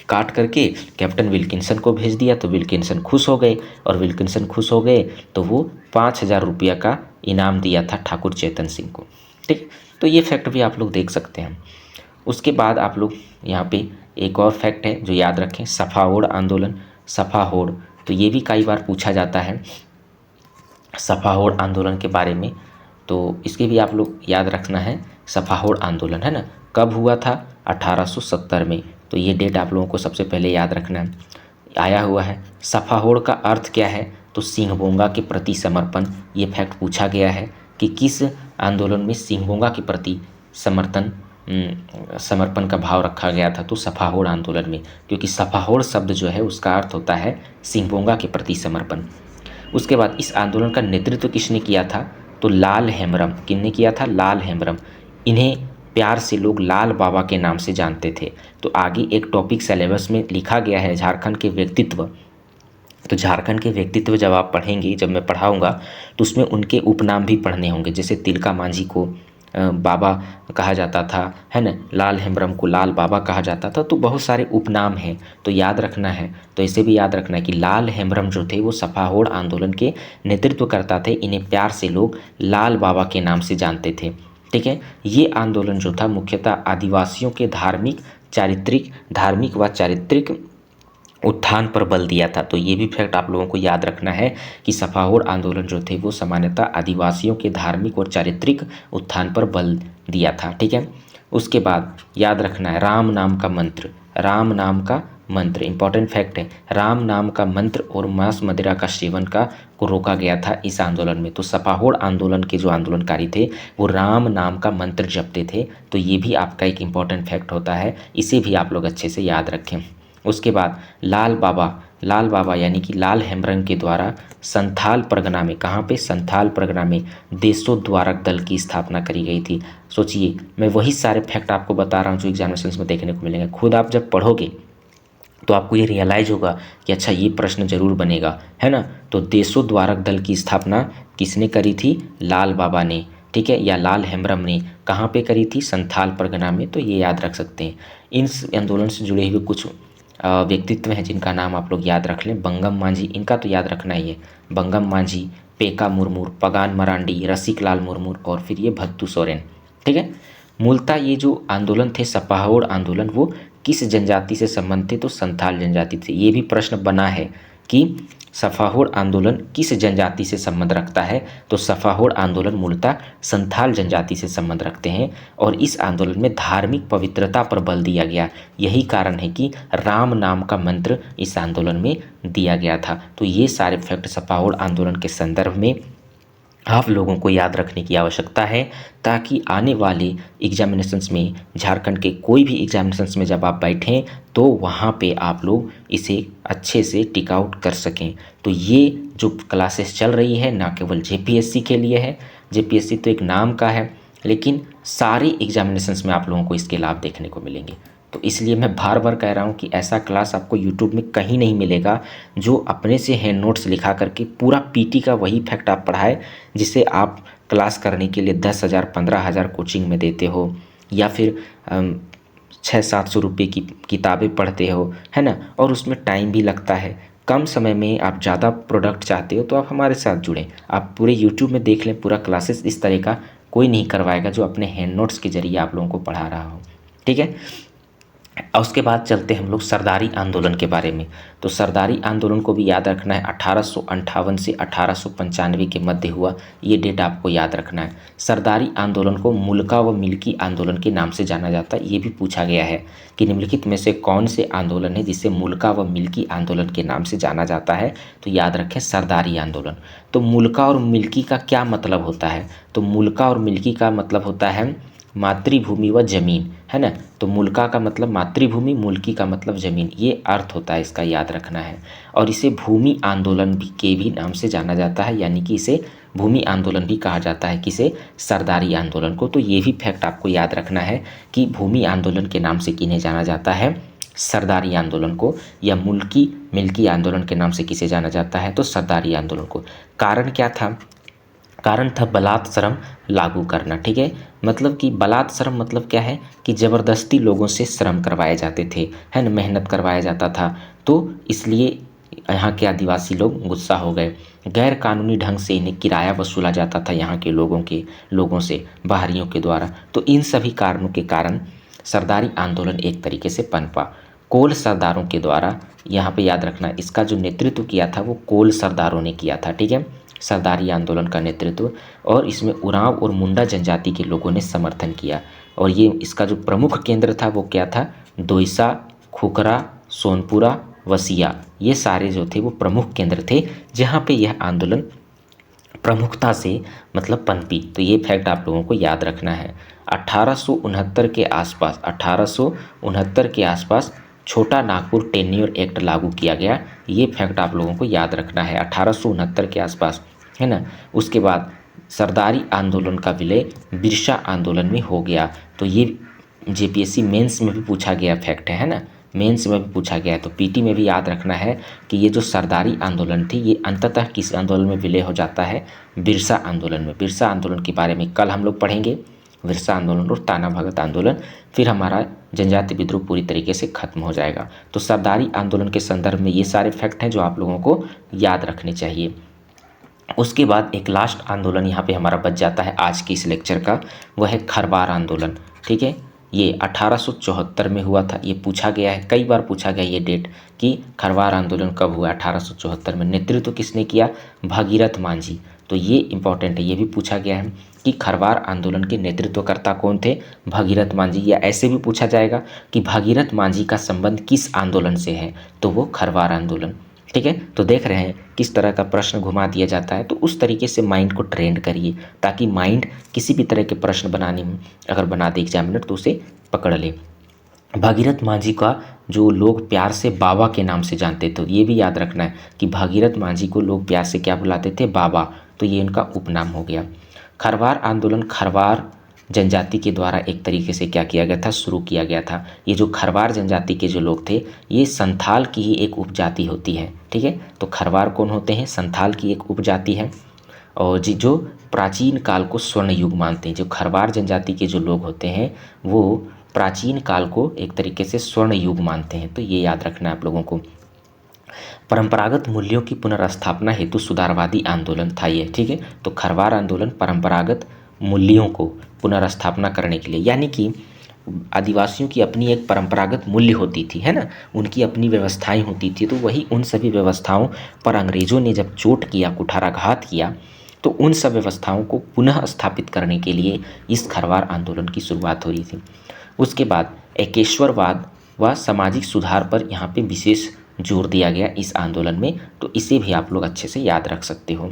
काट करके कैप्टन विल्किंसन को भेज दिया। तो विल्किंसन खुश हो गए, और विल्किंसन खुश हो गए तो वो 5,000 रुपया का इनाम दिया था ठाकुर चेतन सिंह को, ठीक। तो ये फैक्ट भी आप लोग देख सकते हैं। उसके बाद आप लोग यहाँ पे एक और फैक्ट है जो याद रखें, सफाओड़ आंदोलन। सफाओड़, तो ये भी कई बार पूछा जाता है सफाओड़ आंदोलन के बारे में, तो इसके भी आप लोग याद रखना है। सफाओड़ आंदोलन है ना, कब हुआ था, 1870 में। तो ये डेट आप लोगों को सबसे पहले याद रखना है, आया हुआ है। सफाओड़ का अर्थ क्या है, तो सिंहभोंगा के प्रति समर्पण। ये फैक्ट पूछा गया है कि किस आंदोलन में सिंहभोंगा के प्रति समर्पण का भाव रखा गया था, तो सफाओड़ आंदोलन में, क्योंकि सफाओड़ शब्द जो है उसका अर्थ होता है सिंहभोंगा के प्रति समर्पण। उसके बाद इस आंदोलन का नेतृत्व किसने किया था, तो लाल हेम्ब्रम। किसने किया था, लाल हेम्ब्रम। इन्हें प्यार से लोग लाल बाबा के नाम से जानते थे। तो आगे एक टॉपिक सिलेबस में लिखा गया है झारखंड के व्यक्तित्व। तो झारखंड के व्यक्तित्व जब आप पढ़ेंगे, जब मैं पढ़ाऊंगा तो उसमें उनके उपनाम भी पढ़ने होंगे। जैसे तिलका मांझी को बाबा कहा जाता था, है ना, लाल हेम्ब्रम को लाल बाबा कहा जाता था। तो बहुत सारे उपनाम हैं, तो याद रखना है। तो इसे भी याद रखना है कि लाल हेम्ब्रम जो थे वो सफाओड़ आंदोलन के नेतृत्व करता थे। इन्हें प्यार से लोग लाल बाबा के नाम से जानते थे, ठीक है। ये आंदोलन जो था मुख्यतः आदिवासियों के धार्मिक व चारित्रिक उत्थान पर बल दिया था। तो ये भी फैक्ट आप लोगों को याद रखना है कि सफाहोड़ आंदोलन जो थे वो सामान्यतः आदिवासियों के धार्मिक और चारित्रिक उत्थान पर बल दिया था। ठीक है, उसके बाद याद रखना है राम नाम का मंत्र। राम नाम का मंत्र इंपॉर्टेंट फैक्ट है। राम नाम का मंत्र और मांस मदिरा का सेवन को रोका गया था इस आंदोलन में। तो सफाहोड़ आंदोलन के जो आंदोलनकारी थे वो राम नाम का मंत्र जपते थे। तो ये भी आपका एक इम्पॉर्टेंट फैक्ट होता है, इसे भी आप लोग अच्छे से याद रखें। उसके बाद लाल बाबा यानी कि लाल हेमरंग के द्वारा संथाल परगना में, कहाँ पे, संथाल परगना में देशोद्धारक दल की स्थापना करी गई थी। सोचिए, मैं वही सारे फैक्ट आपको बता रहा हूँ जो एग्जामिनेशन में देखने को मिलेंगे। खुद आप जब पढ़ोगे तो आपको ये रियलाइज होगा कि अच्छा ये प्रश्न जरूर बनेगा, है ना। तो देशोद्धारक दल की स्थापना किसने करी थी? लाल बाबा ने, ठीक है, या लाल हेमरम ने। कहाँ पे करी थी? संथाल परगना में। तो ये याद रख सकते हैं। इन आंदोलन से जुड़े हुए कुछ व्यक्तित्व हैं जिनका नाम आप लोग याद रख लें। बंगम मांझी, इनका तो याद रखना ही है। बंगम मांझी, पेका मुर्मू, पगान मरांडी, रसिकलाल मुर्मू और फिर ये भत्तू सोरेन। ठीक है, मूलतः ये जो आंदोलन थे सपाहोड़ आंदोलन, वो किस जनजाति से संबंधित थे? तो संथाल जनजाति से। ये भी प्रश्न बना है कि सफाहोड़ आंदोलन किस जनजाति से संबंध रखता है? तो सफाहोड़ आंदोलन मूलतः संथाल जनजाति से संबंध रखते हैं और इस आंदोलन में धार्मिक पवित्रता पर बल दिया गया। यही कारण है कि राम नाम का मंत्र इस आंदोलन में दिया गया था। तो ये सारे फैक्ट सफाहोड़ आंदोलन के संदर्भ में आप लोगों को याद रखने की आवश्यकता है, ताकि आने वाले एग्जामिनेशंस में, झारखंड के कोई भी एग्जामिनेशंस में जब आप बैठें तो वहाँ पे आप लोग इसे अच्छे से टिक आउट कर सकें। तो ये जो क्लासेस चल रही है ना केवल जेपीएससी के लिए है, जेपीएससी तो एक नाम का है, लेकिन सारी एग्जामिनेशंस में आप लोगों को इसके लाभ देखने को मिलेंगे। तो इसलिए मैं बार बार कह रहा हूँ कि ऐसा क्लास आपको यूट्यूब में कहीं नहीं मिलेगा जो अपने से हैंड नोट्स लिखा करके पूरा पीटी का वही फैक्ट आप पढ़ाए जिसे आप क्लास करने के लिए 10,000 15,000 कोचिंग में देते हो, या फिर 600-700 रुपये की किताबें पढ़ते हो, है ना, और उसमें टाइम भी लगता है। कम समय में आप ज़्यादा प्रोडक्ट चाहते हो तो आप हमारे साथ जुड़ें। आप पूरे यूट्यूब में देख लें, पूरा क्लासेस इस तरह का कोई नहीं करवाएगा जो अपने हैंड नोट्स के जरिए आप लोगों को पढ़ा रहा हो। ठीक है, और उसके बाद चलते हैं हम लोग सरदारी आंदोलन के बारे में। तो सरदारी आंदोलन को भी याद रखना है, 1858 से 1895 के मध्य हुआ, ये डेट आपको याद रखना है। सरदारी आंदोलन को मुल्का व मिल्की आंदोलन के नाम से जाना जाता है। ये भी पूछा गया है कि निम्नलिखित में से कौन से आंदोलन है जिसे मुल्का व मिल्की आंदोलन के नाम से जाना जाता है? तो याद रखें सरदारी आंदोलन। तो मुल्का और मिल्की का क्या मतलब होता है? तो मुल्का और मिल्की का मतलब होता है मातृभूमि व जमीन, है ना। तो मुल्का का मतलब मातृभूमि, मुल्की का मतलब जमीन, ये अर्थ होता है, इसका याद रखना है। और इसे भूमि आंदोलन भी के भी नाम से जाना जाता है, यानी कि इसे भूमि आंदोलन भी कहा जाता है, किसे? सरदारी आंदोलन को। तो ये भी फैक्ट आपको याद रखना है कि भूमि आंदोलन के नाम से किन्हें जाना जाता है? सरदारी आंदोलन को। या मुल्की मिल्की आंदोलन के नाम से किसे जाना जाता है? तो सरदारी आंदोलन को। कारण क्या था? कारण था बलात् श्रम लागू करना। ठीक है, मतलब कि बलात् श्रम मतलब क्या है कि ज़बरदस्ती लोगों से श्रम करवाए जाते थे, है ना, मेहनत करवाया जाता था। तो इसलिए यहाँ के आदिवासी लोग गुस्सा हो गए। गैर कानूनी ढंग से इन्हें किराया वसूला जाता था यहाँ के लोगों से, बाहरियों के द्वारा। तो इन सभी कारणों के कारण सरदारी आंदोलन एक तरीके से पनपा। कोल सरदारों के द्वारा, यहाँ पे याद रखना, इसका जो नेतृत्व किया था वो कोल सरदारों ने किया था। ठीक है, सरदारी आंदोलन का नेतृत्व, और इसमें उरांव और मुंडा जनजाति के लोगों ने समर्थन किया। और ये इसका जो प्रमुख केंद्र था वो क्या था? दोईसा, खुखरा, सोनपुरा, वसिया, ये सारे जो थे वो प्रमुख केंद्र थे जहाँ पे यह आंदोलन प्रमुखता से मतलब पनपी। तो ये फैक्ट आप लोगों को याद रखना है। 1869 के आसपास छोटा नागपुर टेन्योर एक्ट लागू किया गया। ये फैक्ट आप लोगों को याद रखना है, 1869 के आसपास, है ना। उसके बाद सरदारी आंदोलन का विलय बिरसा आंदोलन में हो गया। तो ये जेपीएससी मेंस में भी पूछा गया फैक्ट है ना, मेंस में भी पूछा गया है। तो पीटी में भी याद रखना है कि ये जो सरदारी आंदोलन थी ये अंततः किस आंदोलन में विलय हो जाता है? बिरसा आंदोलन में। बिरसा आंदोलन के बारे में कल हम लोग पढ़ेंगे, बिरसा आंदोलन और ताना भगत आंदोलन, फिर हमारा जनजाति विद्रोह पूरी तरीके से खत्म हो जाएगा। तो सरदारी आंदोलन के संदर्भ में ये सारे फैक्ट हैं जो आप लोगों को याद रखने चाहिए। उसके बाद एक लास्ट आंदोलन यहाँ पे हमारा बच जाता है आज के इस लेक्चर का, वह है खरवार आंदोलन। ठीक है, ये 1874 में हुआ था। ये पूछा गया है, कई बार पूछा गया ये डेट कि खरवार आंदोलन कब हुआ, 1874 में। नेतृत्व किसने किया, भगीरथ मांझी। तो ये इंपॉर्टेंट है, ये भी पूछा गया है कि खरवार आंदोलन के नेतृत्वकर्ता कौन थे, भगीरथ मांझी। या ऐसे भी पूछा जाएगा कि भगीरथ मांझी का संबंध किस आंदोलन से है, तो वो खरवार आंदोलन। ठीक है, तो देख रहे हैं किस तरह का प्रश्न घुमा दिया जाता है। तो उस तरीके से माइंड को ट्रेंड करिए ताकि माइंड किसी भी तरह के प्रश्न बनाने में अगर बना दे एग्जामिनर तो उसे पकड़ ले। भागीरथ मांझी का जो लोग प्यार से बाबा के नाम से जानते थे, ये भी याद रखना है कि भागीरथ मांझी को लोग प्यार से क्या बुलाते थे, बाबा। तो ये उनका उपनाम हो गया। खरवार आंदोलन खरवार जनजाति के द्वारा एक तरीके से क्या किया गया था, शुरू किया गया था। ये जो खरवार जनजाति के जो लोग थे, ये संथाल की ही एक उपजाति होती है। ठीक है, तो खरवार कौन होते हैं, संथाल की एक उपजाति है और जो प्राचीन काल को स्वर्ण युग मानते हैं। जो खरवार जनजाति के जो लोग होते हैं वो प्राचीन काल को एक तरीके से स्वर्ण युग मानते हैं। तो ये याद रखना है आप लोगों को। परंपरागत मूल्यों की पुनर्स्थापना हेतु सुधारवादी आंदोलन था ये। ठीक है, तो खरवार आंदोलन परंपरागत मूल्यों को पुनर्स्थापना करने के लिए, यानी कि आदिवासियों की अपनी एक परंपरागत मूल्य होती थी, है ना, उनकी अपनी व्यवस्थाएं होती थी। तो वही उन सभी व्यवस्थाओं पर अंग्रेजों ने जब चोट किया, कुठाराघात किया, तो उन सब व्यवस्थाओं को पुनः स्थापित करने के लिए इस खरवार आंदोलन की शुरुआत हो रही थी। उसके बाद एकेश्वरवाद व सामाजिक सुधार पर यहाँ पे विशेष जोर दिया गया इस आंदोलन में। तो इसे भी आप लोग अच्छे से याद रख सकते हो।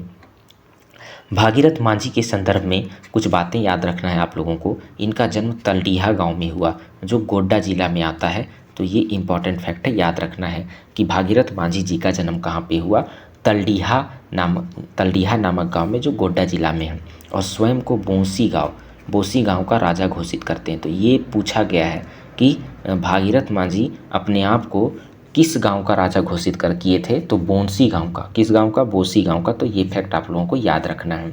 भागीरथ मांझी के संदर्भ में कुछ बातें याद रखना है आप लोगों को। इनका जन्म तलडीहा गांव में हुआ, जो गोड्डा जिला में आता है। तो ये इंपॉर्टेंट फैक्ट है, याद रखना है कि भागीरथ मांझी जी का जन्म कहाँ पे हुआ, तलडीहा नामक गांव में, जो गोड्डा जिला में है। और स्वयं को बोसी गांव का राजा घोषित करते हैं। तो ये पूछा गया है कि भागीरथ मांझी अपने आप को किस गांव का राजा घोषित कर किए थे, तो बोसी गांव का। किस गांव का, बोसी गांव का। तो ये फैक्ट आप लोगों को याद रखना है।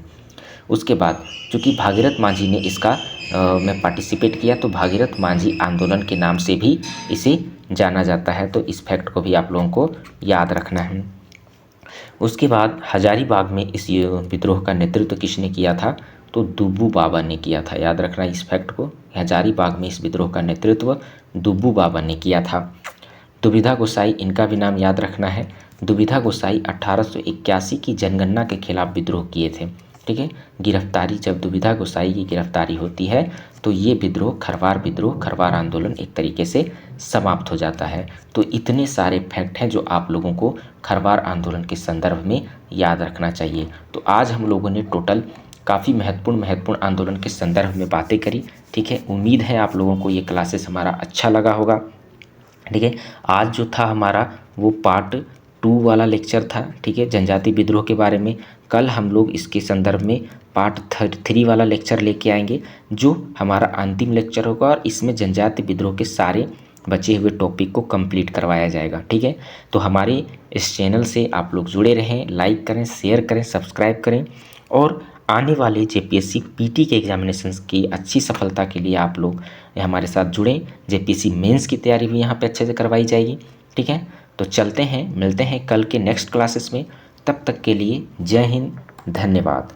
उसके बाद चूँकि भागीरथ मांझी ने इसका में पार्टिसिपेट किया, तो भागीरथ मांझी आंदोलन के नाम से भी इसे जाना जाता है। तो इस फैक्ट को भी आप लोगों को याद रखना है। उसके बाद हजारीबाग में इस विद्रोह का नेतृत्व किसने किया था, तो दुब्बू बाबा ने किया था। याद रखना इस फैक्ट को, हजारीबाग में इस विद्रोह का नेतृत्व दुब्बू बाबा ने किया था। दुविधा गोसाई, इनका भी नाम याद रखना है। दुविधा गोसाई 1881 की जनगणना के खिलाफ विद्रोह किए थे। ठीक है, गिरफ्तारी, जब दुविधा गोसाई की गिरफ्तारी होती है तो ये विद्रोह, खरवार आंदोलन एक तरीके से समाप्त हो जाता है। तो इतने सारे फैक्ट हैं जो आप लोगों को खरवार आंदोलन के संदर्भ में याद रखना चाहिए। तो आज हम लोगों ने टोटल काफ़ी महत्वपूर्ण आंदोलन के संदर्भ में बातें करी। ठीक है, उम्मीद है आप लोगों को ये क्लासेस हमारा अच्छा लगा होगा। ठीक है, आज जो था हमारा वो पार्ट 2 वाला लेक्चर था। ठीक है, जनजाति विद्रोह के बारे में। कल हम लोग इसके संदर्भ में पार्ट 3 वाला लेक्चर लेके आएंगे, जो हमारा अंतिम लेक्चर होगा और इसमें जनजाति विद्रोह के सारे बचे हुए टॉपिक को कंप्लीट करवाया जाएगा। ठीक है, तो हमारे इस चैनल से आप लोग जुड़े रहें, लाइक करें, शेयर करें, सब्सक्राइब करें और आने वाले जेपीएससी पीटी के एग्जामिनेशंस की अच्छी सफलता के लिए आप लोग हमारे साथ जुड़ें। जेपीएससी मेंस की तैयारी भी यहाँ पे अच्छे से करवाई जाएगी। ठीक है, तो चलते हैं, मिलते हैं कल के नेक्स्ट क्लासेस में। तब तक के लिए जय हिंद, धन्यवाद।